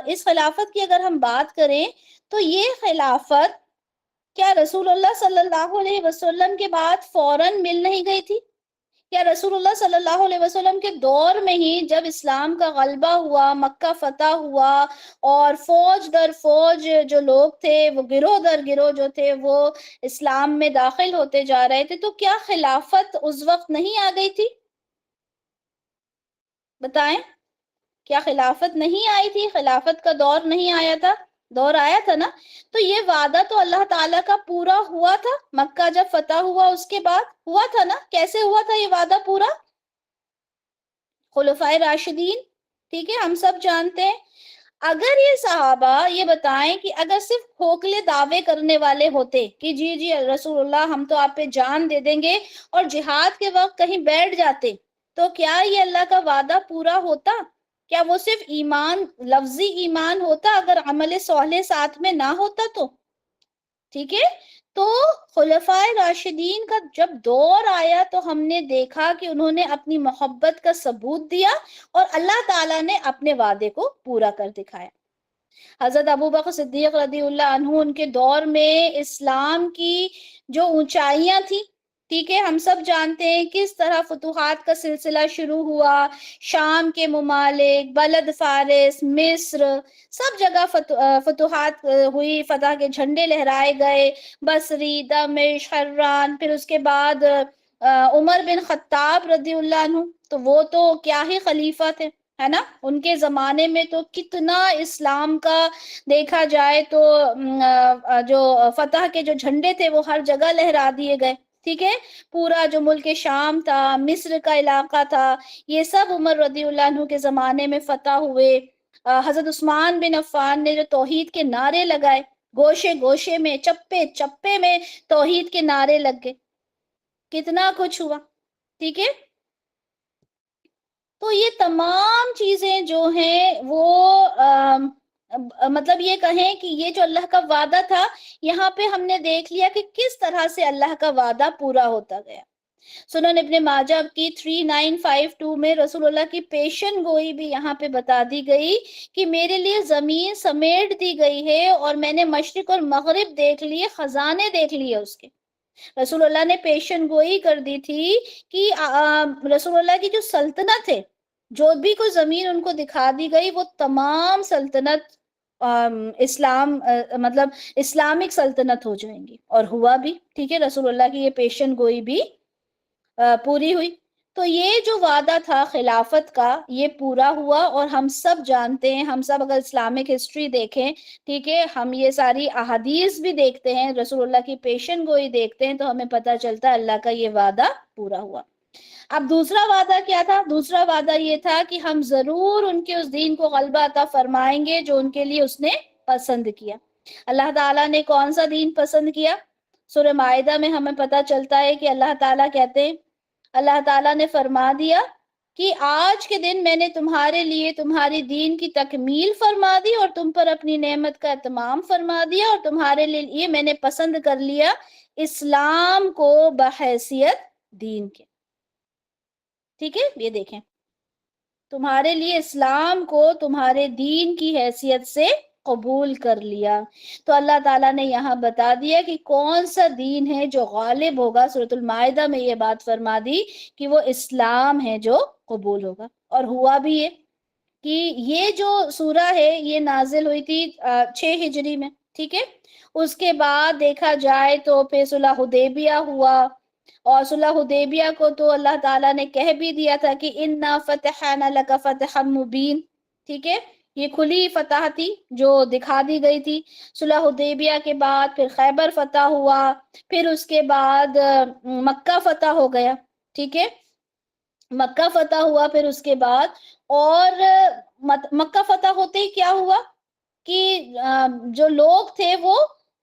Speaker 1: اس خلافت کی اگر ہم بات کریں تو یہ خلافت کیا رسول اللہ صلی اللہ علیہ وسلم کے بعد فوراً مل نہیں گئی تھی؟ کیا رسول اللہ صلی اللہ علیہ وسلم کے دور میں ہی جب اسلام کا غلبہ ہوا، مکہ فتح ہوا، اور فوج در فوج جو لوگ تھے وہ گروہ در گروہ جو تھے وہ اسلام میں داخل ہوتے جا رہے تھے، تو کیا خلافت اس وقت نہیں آ گئی تھی؟ بتائیں، کیا خلافت نہیں آئی تھی؟ خلافت کا دور نہیں آیا تھا؟ دور آیا تھا نا۔ تو یہ وعدہ تو اللہ تعالیٰ کا پورا ہوا تھا، مکہ جب فتح ہوا اس کے بعد ہوا تھا نا۔ کیسے ہوا تھا یہ وعدہ پورا؟ خلفائے راشدین، ٹھیک ہے، ہم سب جانتے ہیں۔ اگر یہ صحابہ یہ بتائیں کہ اگر صرف کھوکھلے دعوے کرنے والے ہوتے کہ جی جی رسول اللہ ہم تو آپ پہ جان دے دیں گے، اور جہاد کے وقت کہیں بیٹھ جاتے، تو کیا یہ اللہ کا وعدہ پورا ہوتا؟ کیا وہ صرف ایمان، لفظی ایمان ہوتا اگر عمل صالح ساتھ میں نہ ہوتا تو؟ ٹھیک ہے۔ تو خلفائے راشدین کا جب دور آیا تو ہم نے دیکھا کہ انہوں نے اپنی محبت کا ثبوت دیا، اور اللہ تعالیٰ نے اپنے وعدے کو پورا کر دکھایا۔ حضرت ابوبکر صدیق رضی اللہ عنہ، ان کے دور میں اسلام کی جو اونچائیاں تھیں، ٹھیک ہے، ہم سب جانتے ہیں کس طرح فتوحات کا سلسلہ شروع ہوا۔ شام کے ممالک، بلد فارس، مصر، سب جگہ فتوحات ہوئی، فتح کے جھنڈے لہرائے گئے، بصری، دمشق، حران، پھر اس کے بعد عمر بن خطاب رضی اللہ عنہ، تو وہ تو کیا ہی خلیفہ تھے، ہے نا۔ ان کے زمانے میں تو کتنا اسلام کا دیکھا جائے تو جو فتح کے جو جھنڈے تھے وہ ہر جگہ لہرا دیے گئے، ٹھیک ہے۔ پورا جو ملک شام تھا، مصر کا علاقہ تھا، یہ سب عمر رضی اللہ عنہ کے زمانے میں فتح ہوئے۔ حضرت عثمان بن عفان نے جو توحید کے نعرے لگائے، گوشے گوشے میں، چپے چپے میں توحید کے نعرے لگ گئے، کتنا کچھ ہوا، ٹھیک ہے۔ تو یہ تمام چیزیں جو ہیں وہ مطلب یہ کہیں کہ یہ جو اللہ کا وعدہ تھا، یہاں پہ ہم نے دیکھ لیا کہ کس طرح سے اللہ کا وعدہ پورا ہوتا گیا۔ سنن ابن ماجہ کی 3952 میں رسول اللہ کی پیشن گوئی بھی یہاں پہ بتا دی گئی کہ میرے لیے زمین سمیٹ دی گئی ہے، اور میں نے مشرق اور مغرب دیکھ لیے، خزانے دیکھ لیے اس کے۔ رسول اللہ نے پیشن گوئی کر دی تھی کہ رسول اللہ کی جو سلطنت ہے، جو بھی کوئی زمین ان کو دکھا دی گئی، وہ تمام سلطنت اسلام مطلب اسلامک سلطنت ہو جائیں گی، اور ہوا بھی، ٹھیک ہے۔ رسول اللہ کی یہ پیشن گوئی بھی پوری ہوئی۔ تو یہ جو وعدہ تھا خلافت کا، یہ پورا ہوا، اور ہم سب جانتے ہیں، ہم سب اگر اسلامک ہسٹری دیکھیں، ٹھیک ہے، ہم یہ ساری احادیث بھی دیکھتے ہیں، رسول اللہ کی پیشن گوئی دیکھتے ہیں، تو ہمیں پتہ چلتا ہے اللہ کا یہ وعدہ پورا ہوا۔ اب دوسرا وعدہ کیا تھا؟ دوسرا وعدہ یہ تھا کہ ہم ضرور ان کے اس دین کو غلبہ عطا فرمائیں گے جو ان کے لیے اس نے پسند کیا۔ اللہ تعالیٰ نے کون سا دین پسند کیا؟ سورہ مائدہ میں ہمیں پتہ چلتا ہے کہ اللہ تعالیٰ کہتے ہیں، اللہ تعالیٰ نے فرما دیا کہ آج کے دن میں نے تمہارے لیے تمہاری دین کی تکمیل فرما دی، اور تم پر اپنی نعمت کا اتمام فرما دیا، اور تمہارے لیے میں نے پسند کر لیا اسلام کو بحیثیت دین کے، ٹھیک ہے۔ یہ دیکھیں، تمہارے لیے اسلام کو تمہارے دین کی حیثیت سے قبول کر لیا۔ تو اللہ تعالیٰ نے یہاں بتا دیا کہ کون سا دین ہے جو غالب ہوگا۔ سورۃ المائدہ میں یہ بات فرما دی کہ وہ اسلام ہے جو قبول ہوگا، اور ہوا بھی یہ کہ یہ جو سورہ ہے یہ نازل ہوئی تھی 6 ہجری میں، ٹھیک ہے۔ اس کے بعد دیکھا جائے تو پھر صلح حدیبیہ ہوا، اور صلح حدیبیہ کو تو اللہ تعالیٰ نے کہہ بھی دیا تھا کہ اِنَّا فَتَحْنَا لَكَ فَتْحًا مُبِينًا، ٹھیک ہے۔ یہ کھلی فتح تھی جو دکھا دی گئی تھی. صلح حدیبیہ کے بعد پھر خیبر فتح ہوا، پھر اس کے بعد مکہ فتح ہو گیا. ٹھیک ہے، مکہ فتح ہوا پھر اس کے بعد. اور مکہ فتح ہوتے ہی کیا ہوا کہ جو لوگ تھے وہ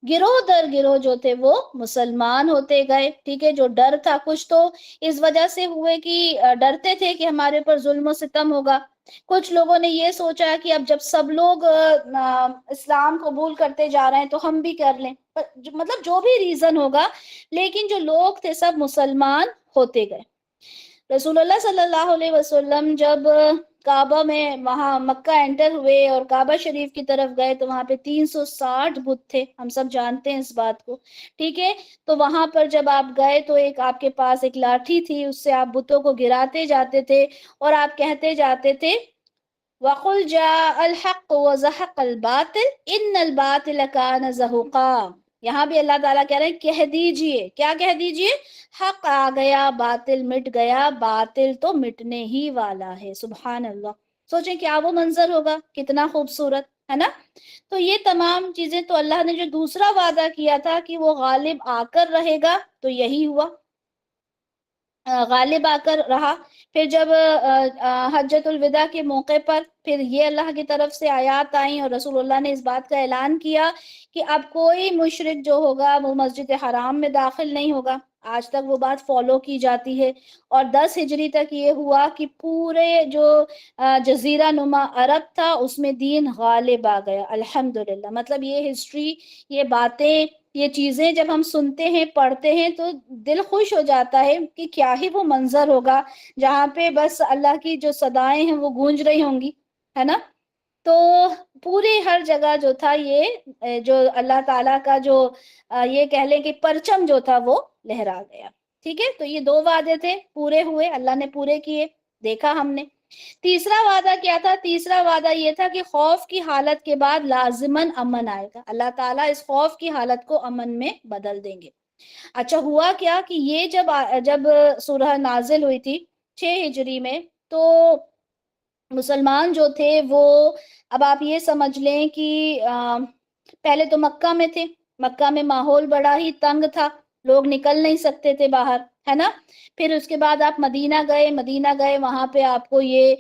Speaker 1: گروہ در گروہ جو تھے وہ مسلمان ہوتے گئے. ٹھیک ہے، جو ڈر تھا کچھ تو اس وجہ سے ہوئے کہ ڈرتے تھے کہ ہمارے اوپر ظلم و ستم ہوگا. کچھ لوگوں نے یہ سوچا کہ اب جب سب لوگ اسلام قبول کرتے جا رہے ہیں تو ہم بھی کر لیں. مطلب جو بھی ریزن ہوگا، لیکن جو لوگ تھے سب مسلمان ہوتے گئے. رسول اللہ صلی اللہ علیہ وسلم جب کعبہ میں وہاں مکہ انٹر ہوئے اور کعبہ شریف کی طرف گئے تو وہاں پہ 360 بت تھے، ہم سب جانتے ہیں اس بات کو. ٹھیک ہے، تو وہاں پر جب آپ گئے تو ایک آپ کے پاس ایک لاٹھی تھی، اس سے آپ بتوں کو گراتے جاتے تھے اور آپ کہتے جاتے تھے وَقُلْ جَاءَ الْحَقُّ وَزَهَقَ الْبَاطِلُ إِنَّ الْبَاطِلَ كَانَ زَهُوقًا. یہاں بھی اللہ تعالیٰ کہہ رہے ہیں کہہ دیجئے. کیا کہہ دیجئے؟ حق آ گیا، باطل مٹ گیا. باطل تو مٹنے ہی والا ہے. سبحان اللہ. سوچیں کیا وہ منظر ہوگا، کتنا خوبصورت ہے نا. تو یہ تمام چیزیں تو اللہ نے جو دوسرا وعدہ کیا تھا کہ وہ غالب آ کر رہے گا تو یہی ہوا، غالب آ کر رہا. پھر جب حجۃ الوداع کے موقع پر پھر یہ اللہ کی طرف سے آیات آئیں اور رسول اللہ نے اس بات کا اعلان کیا کہ اب کوئی مشرک جو ہوگا وہ مسجد حرام میں داخل نہیں ہوگا. آج تک وہ بات فالو کی جاتی ہے. اور 10 ہجری تک یہ ہوا کہ پورے جو جزیرہ نما عرب تھا اس میں دین غالب آ گیا. الحمدللہ. مطلب یہ ہسٹری، یہ باتیں، یہ چیزیں جب ہم سنتے ہیں پڑھتے ہیں تو دل خوش ہو جاتا ہے کہ کیا ہی وہ منظر ہوگا جہاں پہ بس اللہ کی جو صدائیں ہیں وہ گونج رہی ہوں گی، ہے نا. تو پوری ہر جگہ جو تھا یہ جو اللہ تعالیٰ کا جو یہ کہہ لیں کہ پرچم جو تھا وہ لہرا گیا. ٹھیک ہے، تو یہ 2 وعدے تھے، پورے ہوئے، اللہ نے پورے کیے، دیکھا ہم نے. تیسرا وعدہ کیا تھا؟ تیسرا وعدہ یہ تھا کہ خوف کی حالت کے بعد لازماً امن آئے گا. اللہ تعالیٰ اس خوف کی حالت کو امن میں بدل دیں گے. اچھا ہوا کیا کہ یہ جب سورہ نازل ہوئی تھی 6 ہجری میں، تو مسلمان جو تھے وہ، اب آپ یہ سمجھ لیں کہ پہلے تو مکہ میں تھے، مکہ میں ماحول بڑا ہی تنگ تھا، لوگ نکل نہیں سکتے تھے باہر، ہے نا. پھر اس کے بعد آپ مدینہ گئے، وہاں پہ آپ کو یہ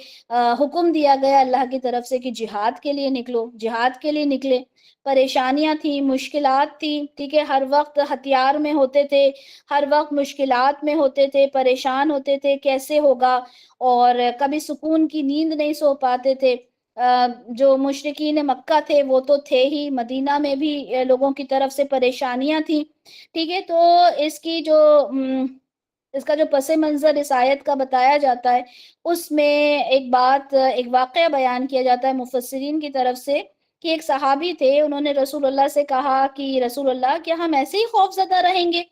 Speaker 1: حکم دیا گیا اللہ کی طرف سے کہ جہاد کے لیے نکلو، جہاد کے لیے نکلے. پریشانیاں تھیں، مشکلات تھیں. ٹھیک ہے، ہر وقت ہتھیار میں ہوتے تھے، ہر وقت مشکلات میں ہوتے تھے، پریشان ہوتے تھے کیسے ہوگا، اور کبھی سکون کی نیند نہیں سو پاتے تھے. جو مشرکین مکہ تھے وہ تو تھے ہی، مدینہ میں بھی لوگوں کی طرف سے پریشانیاں تھیں. ٹھیک ہے، تو اس کا جو پس منظر اس آیت کا بتایا جاتا ہے، اس میں ایک واقعہ بیان کیا جاتا ہے مفسرین کی طرف سے کہ ایک صحابی تھے، انہوں نے رسول اللہ سے کہا کہ رسول اللہ کیا ہم ایسے ہی خوف زدہ رہیں گے؟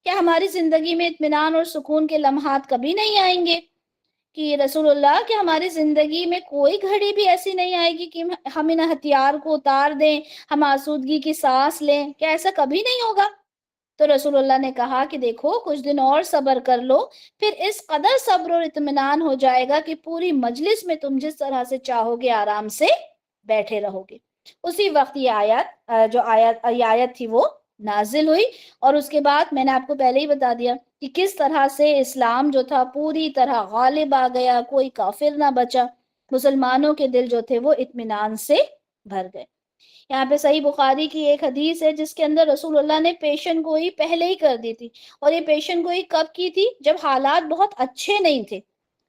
Speaker 1: کیا ہماری زندگی میں اطمینان اور سکون کے لمحات کبھی نہیں آئیں گے؟ کہ رسول اللہ کہ ہماری زندگی میں کوئی گھڑی بھی ایسی نہیں آئے گی کہ ہم ان ہتھیار کو اتار دیں، ہم آسودگی کی سانس لیں؟ کیا ایسا کبھی نہیں ہوگا؟ تو رسول اللہ نے کہا کہ دیکھو کچھ دن اور صبر کر لو، پھر اس قدر صبر اور اطمینان ہو جائے گا کہ پوری مجلس میں تم جس طرح سے چاہو گے آرام سے بیٹھے رہو گے. اسی وقت یہ آیت تھی وہ نازل ہوئی. اور اس کے بعد میں نے آپ کو پہلے ہی بتا دیا کہ کس طرح سے اسلام جو تھا پوری طرح غالب آ گیا، کوئی کافر نہ بچا، مسلمانوں کے دل جو تھے وہ اطمینان سے بھر گئے. یہاں پہ صحیح بخاری کی ایک حدیث ہے جس کے اندر رسول اللہ نے پیشن گوئی پہلے ہی کر دی تھی. اور یہ پیشن گوئی کب کی تھی؟ جب حالات بہت اچھے نہیں تھے،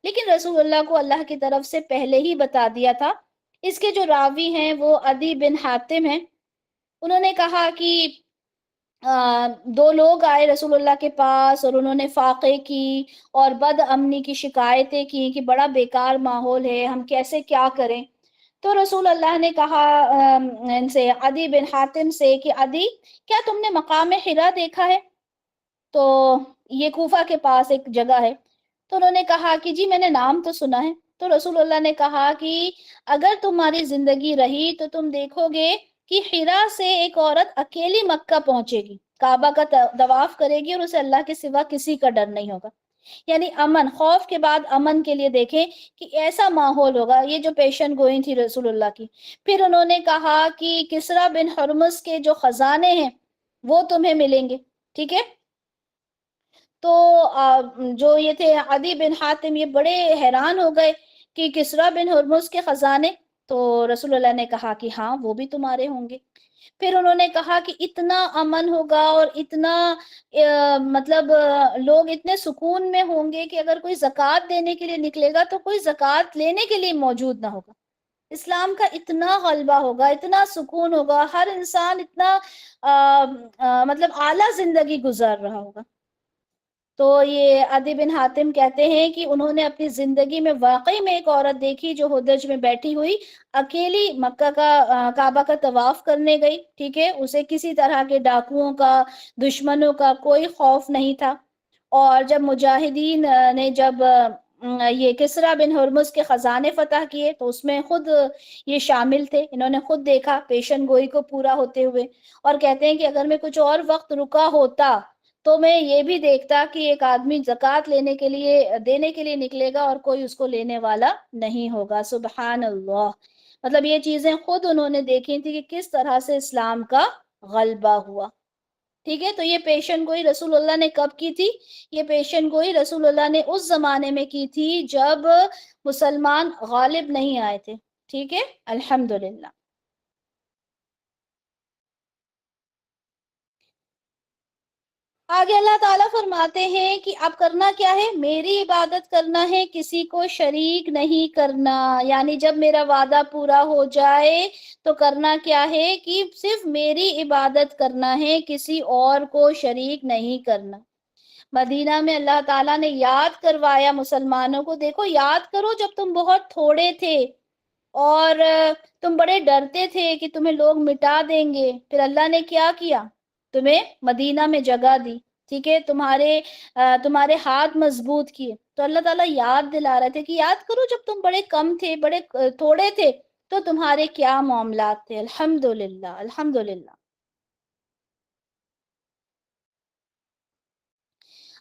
Speaker 1: لیکن رسول اللہ کو اللہ کی طرف سے پہلے ہی بتا دیا تھا. اس کے جو راوی ہیں وہ عدی بن حاتم ہیں. انہوں نے کہا کہ 2 لوگ آئے رسول اللہ کے پاس اور انہوں نے فاقے کی اور بد امنی کی شکایتیں کی کہ بڑا بیکار ماحول ہے، ہم کیسے کیا کریں. تو رسول اللہ نے کہا ان سے، عدی بن حاتم سے، کہ عدی کیا تم نے مقام حرا دیکھا ہے؟ تو یہ کوفہ کے پاس ایک جگہ ہے. تو انہوں نے کہا کہ جی میں نے نام تو سنا ہے. تو رسول اللہ نے کہا کہ اگر تمہاری زندگی رہی تو تم دیکھو گے کہ حرا سے ایک عورت اکیلی مکہ پہنچے گی، کعبہ کا طواف کرے گی اور اسے اللہ کے سوا کسی کا ڈر نہیں ہوگا. یعنی امن، خوف کے بعد امن کے لیے دیکھیں کہ ایسا ماحول ہوگا، یہ جو پیشن گوئی تھی رسول اللہ کی۔ پھر انہوں نے کہا کہ کسریٰ بن ہرمز کے جو خزانے ہیں وہ تمہیں ملیں گے، ٹھیک ہے۔ تو جو یہ تھے عدی بن حاتم، یہ بڑے حیران ہو گئے کہ کسریٰ بن ہرمز کے خزانے، تو رسول اللہ نے کہا کہ ہاں وہ بھی تمہارے ہوں گے۔ پھر انہوں نے کہا کہ اتنا امن ہوگا اور اتنا مطلب لوگ اتنے سکون میں ہوں گے کہ اگر کوئی زکوٰۃ دینے کے لیے نکلے گا تو کوئی زکوٰۃ لینے کے لیے موجود نہ ہوگا۔ اسلام کا اتنا غلبہ ہوگا، اتنا سکون ہوگا، ہر انسان اتنا مطلب اعلیٰ زندگی گزار رہا ہوگا۔ تو یہ عدی بن حاتم کہتے ہیں کہ انہوں نے اپنی زندگی میں واقعی میں ایک عورت دیکھی جو ہدج میں بیٹھی ہوئی اکیلی مکہ کا کعبہ کا طواف کرنے گئی، ٹھیک ہے۔ اسے کسی طرح کے ڈاکوؤں کا، دشمنوں کا کوئی خوف نہیں تھا۔ اور جب مجاہدین نے جب یہ کسریٰ بن ہرمز کے خزانے فتح کیے تو اس میں خود یہ شامل تھے، انہوں نے خود دیکھا پیشن گوئی کو پورا ہوتے ہوئے، اور کہتے ہیں کہ اگر میں کچھ اور وقت رکا ہوتا تو میں یہ بھی دیکھتا کہ ایک آدمی زکوٰۃ لینے کے لیے دینے کے لیے نکلے گا اور کوئی اس کو لینے والا نہیں ہوگا۔ سبحان اللہ، مطلب یہ چیزیں خود انہوں نے دیکھی تھی کہ کس طرح سے اسلام کا غلبہ ہوا، ٹھیک ہے۔ تو یہ پیشن گوئی رسول اللہ نے کب کی تھی؟ یہ پیشن گوئی رسول اللہ نے اس زمانے میں کی تھی جب مسلمان غالب نہیں آئے تھے، ٹھیک ہے، الحمدللہ۔ آگے اللہ تعالیٰ فرماتے ہیں کہ اب کرنا کیا ہے؟ میری عبادت کرنا ہے، کسی کو شریک نہیں کرنا۔ یعنی جب میرا وعدہ پورا ہو جائے تو کرنا کیا ہے کہ صرف میری عبادت کرنا ہے، کسی اور کو شریک نہیں کرنا۔ مدینہ میں اللہ تعالیٰ نے یاد کروایا مسلمانوں کو، دیکھو یاد کرو جب تم بہت تھوڑے تھے اور تم بڑے ڈرتے تھے کہ تمہیں لوگ مٹا دیں گے، پھر اللہ نے کیا کیا؟ تمہیں مدینہ میں جگہ دی، ٹھیک ہے، تمہارے ہاتھ مضبوط کیے۔ تو اللہ تعالیٰ یاد دلا رہے تھے کہ یاد کرو جب تم بڑے کم تھے، بڑے تھوڑے تھے، تو تمہارے کیا معاملات تھے۔ الحمدللہ، الحمدللہ۔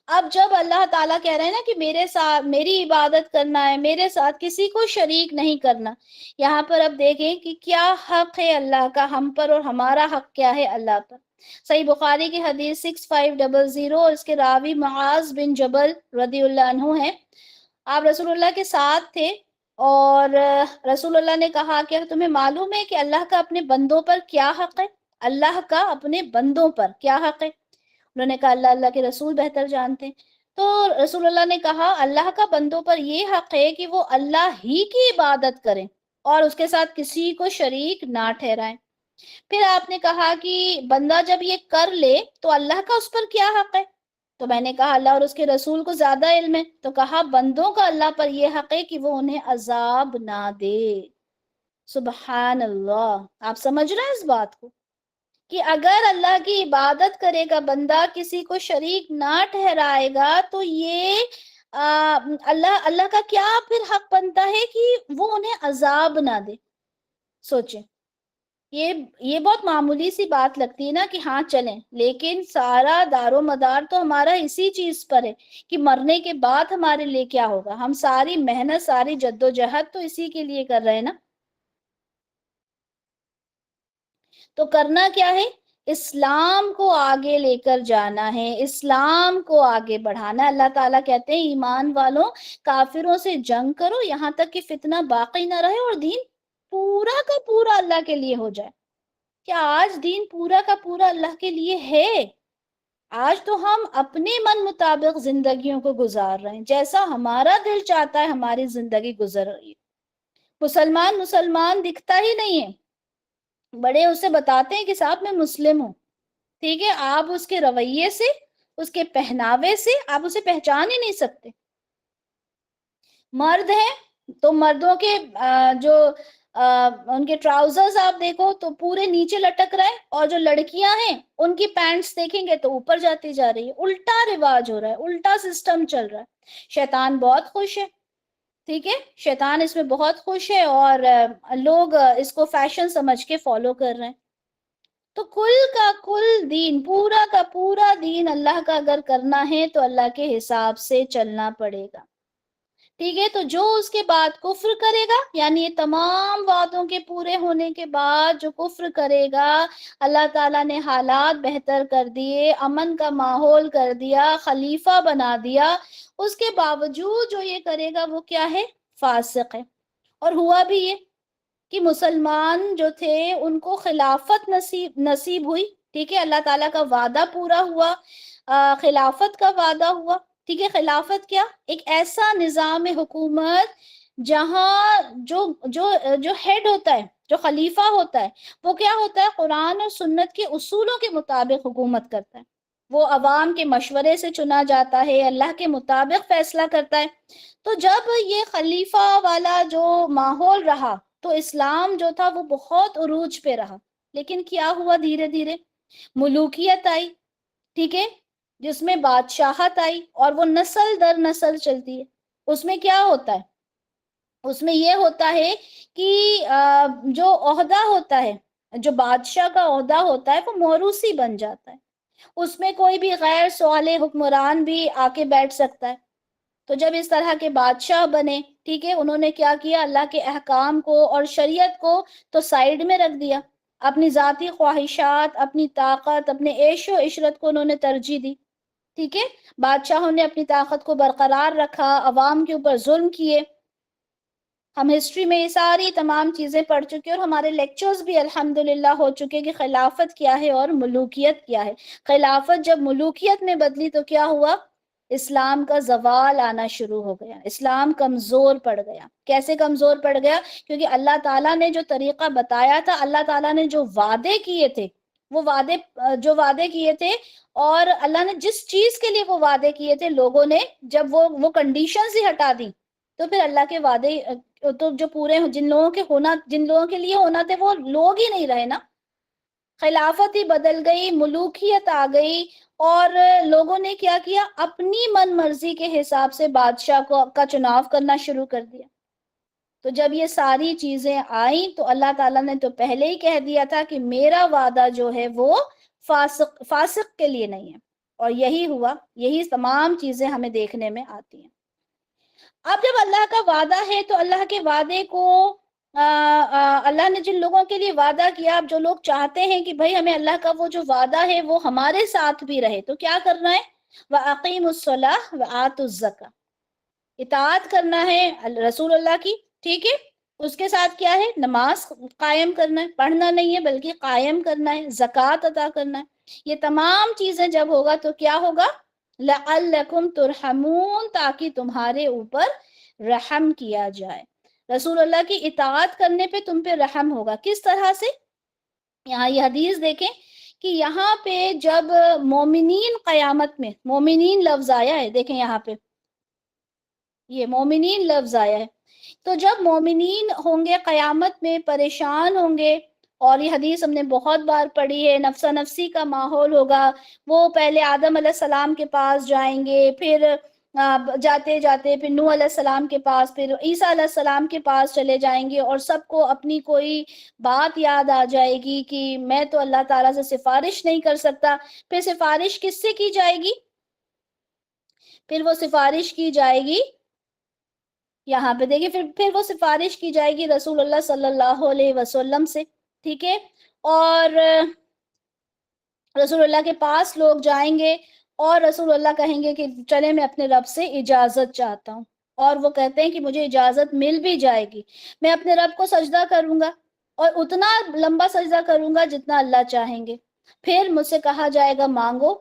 Speaker 1: اب جب اللہ تعالیٰ کہہ رہے ہیں نا کہ میرے ساتھ میری عبادت کرنا ہے، میرے ساتھ کسی کو شریک نہیں کرنا، یہاں پر اب دیکھیں کہ کیا حق ہے اللہ کا ہم پر اور ہمارا حق کیا ہے اللہ پر۔ صحیح بخاری کی حدیث 6500، اور اس کے راوی معاذ بن جبل رضی اللہ عنہ ہیں۔ آپ رسول اللہ کے ساتھ تھے اور رسول اللہ نے کہا کہ تمہیں معلوم ہے کہ اللہ کا اپنے بندوں پر کیا حق ہے؟ اللہ کا اپنے بندوں پر کیا حق ہے؟ انہوں نے کہا اللہ کے رسول بہتر جانتے ہیں۔ تو رسول اللہ نے کہا اللہ کا بندوں پر یہ حق ہے کہ وہ اللہ ہی کی عبادت کریں اور اس کے ساتھ کسی کو شریک نہ ٹھہرائیں۔ پھر آپ نے کہا کہ بندہ جب یہ کر لے تو اللہ کا اس پر کیا حق ہے؟ تو میں نے کہا اللہ اور اس کے رسول کو زیادہ علم ہے۔ تو کہا بندوں کا اللہ پر یہ حق ہے کہ وہ انہیں عذاب نہ دے۔ سبحان اللہ، آپ سمجھ رہے ہیں اس بات کو کہ اگر اللہ کی عبادت کرے گا بندہ، کسی کو شریک نہ ٹھہرائے گا، تو یہ اللہ کا کیا پھر حق بنتا ہے کہ وہ انہیں عذاب نہ دے۔ سوچیں، یہ بہت معمولی سی بات لگتی ہے نا کہ ہاں چلیں، لیکن سارا دار و مدار تو ہمارا اسی چیز پر ہے کہ مرنے کے بعد ہمارے لیے کیا ہوگا۔ ہم ساری محنت، ساری جد و جہد تو اسی کے لیے کر رہے ہیں نا۔ تو کرنا کیا ہے؟ اسلام کو آگے لے کر جانا ہے، اسلام کو آگے بڑھانا ہے۔ اللہ تعالیٰ کہتے ہیں ایمان والوں کافروں سے جنگ کرو یہاں تک کہ فتنہ باقی نہ رہے اور دین پورا کا پورا اللہ کے لیے ہو جائے۔ کیا آج دین پورا کا پورا اللہ کے لیے ہے؟ آج تو ہم اپنے من مطابق زندگیوں کو گزار رہے ہیں، جیسا ہمارا دل چاہتا ہے ہماری زندگی گزر رہی ہے۔ مسلمان دکھتا ہی نہیں ہے، بڑے اسے بتاتے ہیں کہ صاحب میں مسلم ہوں، ٹھیک ہے، آپ اس کے رویے سے، اس کے پہناوے سے آپ اسے پہچان ہی نہیں سکتے۔ مرد ہیں تو مردوں کے جو ان کے ٹراؤزرز آپ دیکھو تو پورے نیچے لٹک رہے ہیں، اور جو لڑکیاں ہیں ان کی پینٹس دیکھیں گے تو اوپر جاتی جا رہی ہے۔ الٹا رواج ہو رہا ہے، الٹا سسٹم چل رہا ہے۔ شیطان بہت خوش ہے، ٹھیک ہے، شیطان اس میں بہت خوش ہے، اور لوگ اس کو فیشن سمجھ کے فالو کر رہے ہیں۔ تو کل کا کل دین، پورا کا پورا دین اللہ کا اگر کرنا ہے تو اللہ کے حساب سے چلنا پڑے گا، ٹھیک ہے؟ تو جو اس کے بعد کفر کرے گا، یعنی یہ تمام وعدوں کے پورے ہونے کے بعد جو کفر کرے گا، اللہ تعالیٰ نے حالات بہتر کر دیے، امن کا ماحول کر دیا، خلیفہ بنا دیا، اس کے باوجود جو یہ کرے گا وہ کیا ہے؟ فاسق ہے۔ اور ہوا بھی یہ کہ مسلمان جو تھے ان کو خلافت نصیب ہوئی، ٹھیک ہے؟ اللہ تعالیٰ کا وعدہ پورا ہوا، خلافت کا وعدہ ہوا، ٹھیک ہے؟ خلافت کیا؟ ایک ایسا نظام حکومت جہاں جو جو جو ہیڈ ہوتا ہے، جو خلیفہ ہوتا ہے، وہ کیا ہوتا ہے؟ قرآن اور سنت کے اصولوں کے مطابق حکومت کرتا ہے، وہ عوام کے مشورے سے چنا جاتا ہے، اللہ کے مطابق فیصلہ کرتا ہے۔ تو جب یہ خلیفہ والا جو ماحول رہا تو اسلام جو تھا وہ بہت عروج پہ رہا، لیکن کیا ہوا؟ دھیرے دھیرے ملوکیت آئی، ٹھیک ہے؟ جس میں بادشاہت آئی اور وہ نسل در نسل چلتی ہے۔ اس میں کیا ہوتا ہے؟ اس میں یہ ہوتا ہے کہ جو عہدہ ہوتا ہے، جو بادشاہ کا عہدہ ہوتا ہے، وہ موروثی بن جاتا ہے، اس میں کوئی بھی غیر صالح حکمران بھی آ کے بیٹھ سکتا ہے۔ تو جب اس طرح کے بادشاہ بنے، ٹھیک ہے، انہوں نے کیا کیا؟ اللہ کے احکام کو اور شریعت کو تو سائیڈ میں رکھ دیا، اپنی ذاتی خواہشات، اپنی طاقت، اپنے عیش و عشرت کو انہوں نے ترجیح دی، ٹھیک ہے؟ بادشاہوں نے اپنی طاقت کو برقرار رکھا، عوام کے اوپر ظلم کیے۔ ہم ہسٹری میں یہ ساری تمام چیزیں پڑھ چکے اور ہمارے لیکچرز بھی الحمدللہ ہو چکے کہ خلافت کیا ہے اور ملوکیت کیا ہے۔ خلافت جب ملوکیت میں بدلی تو کیا ہوا؟ اسلام کا زوال آنا شروع ہو گیا، اسلام کمزور پڑ گیا۔ کیسے کمزور پڑ گیا؟ کیونکہ اللہ تعالیٰ نے جو طریقہ بتایا تھا، اللہ تعالیٰ نے جو وعدے کیے تھے، وہ وعدے کیے تھے، اور اللہ نے جس چیز کے لیے وہ وعدے کیے تھے، لوگوں نے جب وہ کنڈیشنز ہی ہٹا دی تو پھر اللہ کے وعدے تو جو پورے جن لوگوں کے لیے ہونا تھے وہ لوگ ہی نہیں رہے نا۔ خلافت ہی بدل گئی، ملوکیت آ گئی، اور لوگوں نے کیا کیا؟ اپنی من مرضی کے حساب سے بادشاہ کا چناؤ کرنا شروع کر دیا۔ تو جب یہ ساری چیزیں آئیں تو اللہ تعالیٰ نے تو پہلے ہی کہہ دیا تھا کہ میرا وعدہ جو ہے وہ فاسق کے لیے نہیں ہے، اور یہی ہوا، یہی تمام چیزیں ہمیں دیکھنے میں آتی ہیں۔ اب جب اللہ کا وعدہ ہے تو اللہ کے وعدے کو اللہ نے جن لوگوں کے لیے وعدہ کیا، اب جو لوگ چاہتے ہیں کہ بھئی ہمیں اللہ کا وہ جو وعدہ ہے وہ ہمارے ساتھ بھی رہے، تو کیا کرنا ہے؟ وَأَقِيمُوا الصَّلَاةَ وَآتُوا الزَّكَاةَ، اطاعت کرنا ہے رسول اللہ کی، ٹھیک ہے؟ اس کے ساتھ کیا ہے؟ نماز قائم کرنا ہے، پڑھنا نہیں ہے بلکہ قائم کرنا ہے، زکوٰۃ ادا کرنا ہے۔ یہ تمام چیزیں جب ہوگا تو کیا ہوگا؟ لَعَلَّكُمْ تُرْحَمُونَ، تاکہ تمہارے اوپر رحم کیا جائے۔ رسول اللہ کی اطاعت کرنے پہ تم پہ رحم ہوگا۔ کس طرح سے؟ یہاں یہ حدیث دیکھیں کہ یہاں پہ جب مومنین قیامت میں، مومنین لفظ آیا ہے، دیکھیں یہاں پہ یہ مومنین لفظ آیا ہے، تو جب مومنین ہوں گے قیامت میں، پریشان ہوں گے، اور یہ حدیث ہم نے بہت بار پڑھی ہے، نفسا نفسی کا ماحول ہوگا، وہ پہلے آدم علیہ السلام کے پاس جائیں گے، پھر جاتے جاتے پھر نوح علیہ السلام کے پاس، پھر عیسیٰ علیہ السلام کے پاس چلے جائیں گے، اور سب کو اپنی کوئی بات یاد آ جائے گی کہ میں تو اللہ تعالیٰ سے سفارش نہیں کر سکتا۔ پھر سفارش کس سے کی جائے گی؟ پھر وہ سفارش کی جائے گی، یہاں پہ دیکھیں، پھر وہ سفارش کی جائے گی رسول اللہ صلی اللہ علیہ وسلم سے، ٹھیک ہے؟ اور رسول اللہ کے پاس لوگ جائیں گے اور رسول اللہ کہیں گے کہ چلے میں اپنے رب سے اجازت چاہتا ہوں، اور وہ کہتے ہیں کہ مجھے اجازت مل بھی جائے گی، میں اپنے رب کو سجدہ کروں گا اور اتنا لمبا سجدہ کروں گا جتنا اللہ چاہیں گے۔ پھر مجھ سے کہا جائے گا مانگو،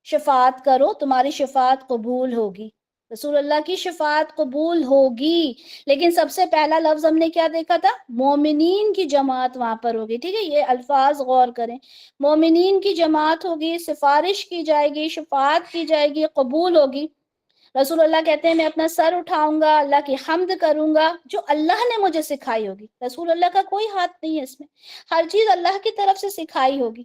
Speaker 1: شفاعت کرو، تمہاری شفاعت قبول ہوگی۔ رسول اللہ کی شفاعت قبول ہوگی، لیکن سب سے پہلا لفظ ہم نے کیا دیکھا تھا؟ مومنین کی جماعت وہاں پر ہوگی، ٹھیک ہے؟ یہ الفاظ غور کریں، مومنین کی جماعت ہوگی، سفارش کی جائے گی، شفاعت کی جائے گی، قبول ہوگی۔ رسول اللہ کہتے ہیں میں اپنا سر اٹھاؤں گا، اللہ کی حمد کروں گا جو اللہ نے مجھے سکھائی ہوگی۔ رسول اللہ کا کوئی ہاتھ نہیں ہے اس میں، ہر چیز اللہ کی طرف سے سکھائی ہوگی۔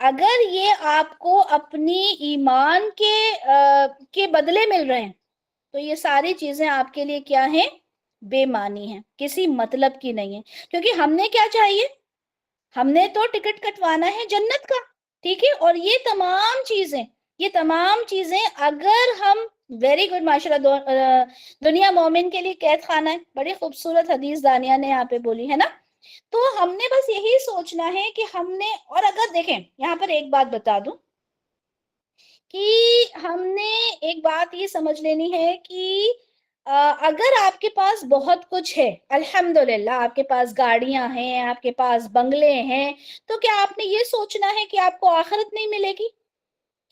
Speaker 1: اگر یہ آپ کو اپنی ایمان کے بدلے مل رہے ہیں تو یہ ساری چیزیں آپ کے لیے کیا ہیں؟ بے معنی ہیں، کسی مطلب کی نہیں ہے. کیونکہ ہم نے کیا چاہیے؟ ہم نے تو ٹکٹ کٹوانا ہے جنت کا، ٹھیک ہے. اور یہ تمام چیزیں اگر ہم، ویری گڈ ماشاء اللہ، دنیا مومن کے لیے قید خانہ ہے. بڑی خوبصورت حدیث دانیہ نے یہاں پہ بولی ہے نا. تو ہم نے بس یہی سوچنا ہے کہ ہم نے، اور اگر دیکھیں یہاں پر ایک بات بتا دوں کہ ہم نے ایک بات یہ سمجھ لینی ہے کہ اگر آپ کے پاس بہت کچھ ہے، الحمدللہ آپ کے پاس گاڑیاں ہیں، آپ کے پاس بنگلے ہیں، تو کیا آپ نے یہ سوچنا ہے کہ آپ کو آخرت نہیں ملے گی؟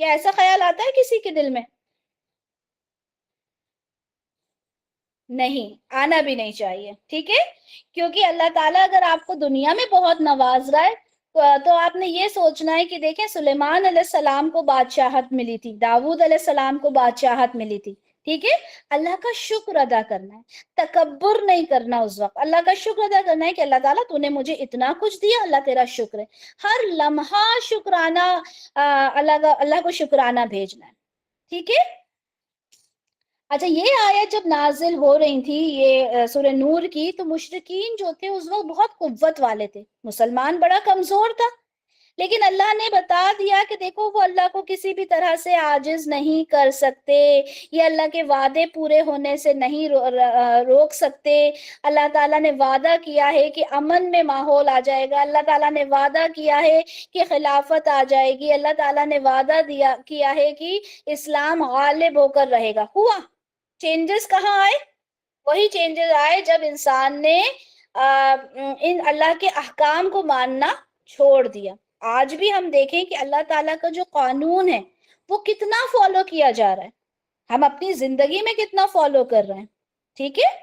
Speaker 1: کیا ایسا خیال آتا ہے کسی کے دل میں؟ نہیں آنا بھی نہیں چاہیے، ٹھیک ہے. کیونکہ اللہ تعالیٰ اگر آپ کو دنیا میں بہت نواز رہا ہے تو آپ نے یہ سوچنا ہے کہ دیکھیں سلیمان علیہ السلام کو بادشاہت ملی تھی، داؤد علیہ السلام کو بادشاہت ملی تھی، ٹھیک ہے. اللہ کا شکر ادا کرنا ہے، تکبر نہیں کرنا. اس وقت اللہ کا شکر ادا کرنا ہے کہ اللہ تعالیٰ تو نے مجھے اتنا کچھ دیا، اللہ تیرا شکر ہے. ہر لمحہ شکرانہ، اللہ کو شکرانہ بھیجنا ہے، ٹھیک ہے. اچھا، یہ آیت جب نازل ہو رہی تھی، یہ سورہ نور کی، تو مشرکین جو تھے اس وقت بہت قوت والے تھے، مسلمان بڑا کمزور تھا. لیکن اللہ نے بتا دیا کہ دیکھو وہ اللہ کو کسی بھی طرح سے عاجز نہیں کر سکتے، یہ اللہ کے وعدے پورے ہونے سے نہیں روک سکتے. اللہ تعالیٰ نے وعدہ کیا ہے کہ امن میں ماحول آ جائے گا، اللہ تعالیٰ نے وعدہ کیا ہے کہ خلافت آ جائے گی، اللہ تعالیٰ نے وعدہ کیا ہے کہ اسلام غالب ہو کر رہے گا. ہوا چینجز کہاں آئے؟ وہی چینجز آئے جب انسان نے ان اللہ کے احکام کو ماننا چھوڑ دیا. آج بھی ہم دیکھیں کہ اللہ تعالیٰ کا جو قانون ہے وہ کتنا فالو کیا جا رہا ہے، ہم اپنی زندگی میں کتنا فالو کر رہے ہیں، ٹھیک ہے.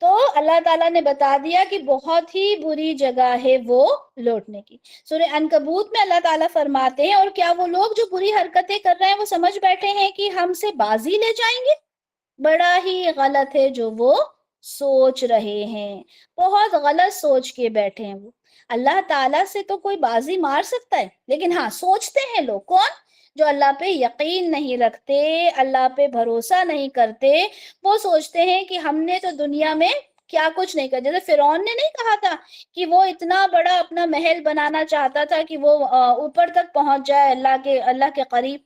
Speaker 1: تو اللہ تعالیٰ نے بتا دیا کہ بہت ہی بری جگہ ہے وہ لوٹنے کی. سورہ عنکبوت میں اللہ تعالیٰ فرماتے ہیں، اور کیا وہ لوگ جو بری حرکتیں کر رہے ہیں وہ سمجھ بیٹھے ہیں کہ ہم سے بازی لے جائیں گے؟ بڑا ہی غلط ہے جو وہ سوچ رہے ہیں، بہت غلط سوچ کے بیٹھے ہیں. وہ اللہ تعالیٰ سے تو کوئی بازی مار سکتا ہے، لیکن ہاں سوچتے ہیں لوگ، کون؟ جو اللہ پہ یقین نہیں رکھتے، اللہ پہ بھروسہ نہیں کرتے. وہ سوچتے ہیں کہ ہم نے تو دنیا میں کیا کچھ نہیں کر. جیسے فرعون نے نہیں کہا تھا کہ وہ اتنا بڑا اپنا محل بنانا چاہتا تھا کہ وہ اوپر تک پہنچ جائے اللہ کے قریب.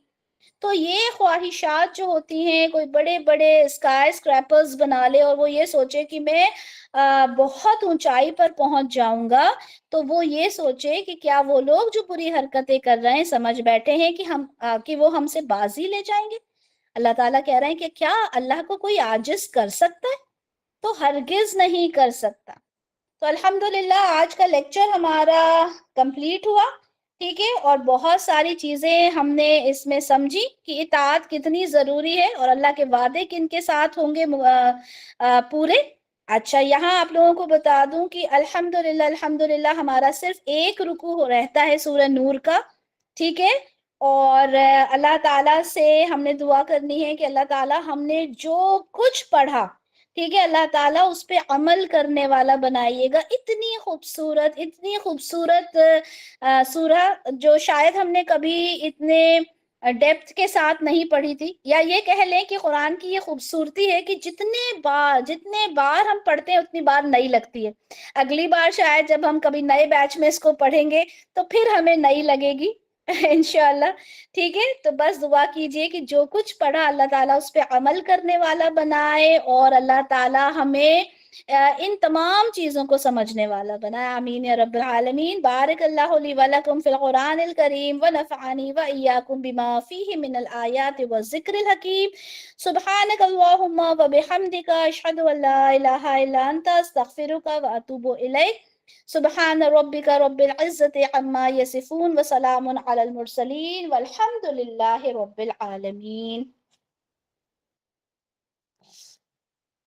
Speaker 1: تو یہ خواہشات جو ہوتی ہیں، کوئی بڑے بڑے اسکائی اسکریپرز بنا لے اور وہ یہ سوچے کہ میں بہت اونچائی پر پہنچ جاؤں گا، تو وہ یہ سوچے کہ کیا وہ لوگ جو بری حرکتیں کر رہے ہیں سمجھ بیٹھے ہیں کہ وہ ہم سے بازی لے جائیں گے. اللہ تعالیٰ کہہ رہے ہیں کہ کیا اللہ کو کوئی عاجز کر سکتا ہے؟ تو ہرگز نہیں کر سکتا. تو الحمدللہ آج کا لیکچر ہمارا کمپلیٹ ہوا، ٹھیک ہے. اور بہت ساری چیزیں ہم نے اس میں سمجھی کہ اطاعت کتنی ضروری ہے اور اللہ کے وعدے کن کے ساتھ ہوں گے پورے. اچھا، یہاں آپ لوگوں کو بتا دوں کہ الحمدللہ ہمارا صرف ایک رکوع رہتا ہے سورہ نور کا، ٹھیک ہے. اور اللہ تعالیٰ سے ہم نے دعا کرنی ہے کہ اللہ تعالیٰ ہم نے جو کچھ پڑھا، ٹھیک ہے، اللہ تعالیٰ اس پہ عمل کرنے والا بنائیے گا. اتنی خوبصورت سورہ جو شاید ہم نے کبھی اتنے ڈیپتھ کے ساتھ نہیں پڑھی تھی، یا یہ کہہ لیں کہ قرآن کی یہ خوبصورتی ہے کہ جتنے بار ہم پڑھتے ہیں اتنی بار نئی لگتی ہے. اگلی بار شاید جب ہم کبھی نئے بیچ میں اس کو پڑھیں گے تو پھر ہمیں نئی لگے گی انشاءاللہ، ٹھیک ہے. تو بس دعا کیجئے کہ جو کچھ پڑھا اللہ تعالیٰ اس پہ عمل کرنے والا بنائے، اور اللہ تعالیٰ ہمیں ان تمام چیزوں کو سمجھنے والا بنائے. آمین یا رب العالمین. بارک اللہ لی ولکم فی القرآن الکریم ونفعنی وإیاکم بما فیہ من الآیات والذکر الحکیم. سبحانک اللہم وبحمدک، اشہد ان لا الہ الا انت، استغفرک واتوب الیک. سبحان ربک رب العزت عما یصفون وسلام علی المرسلین والحمد للہ رب العالمین.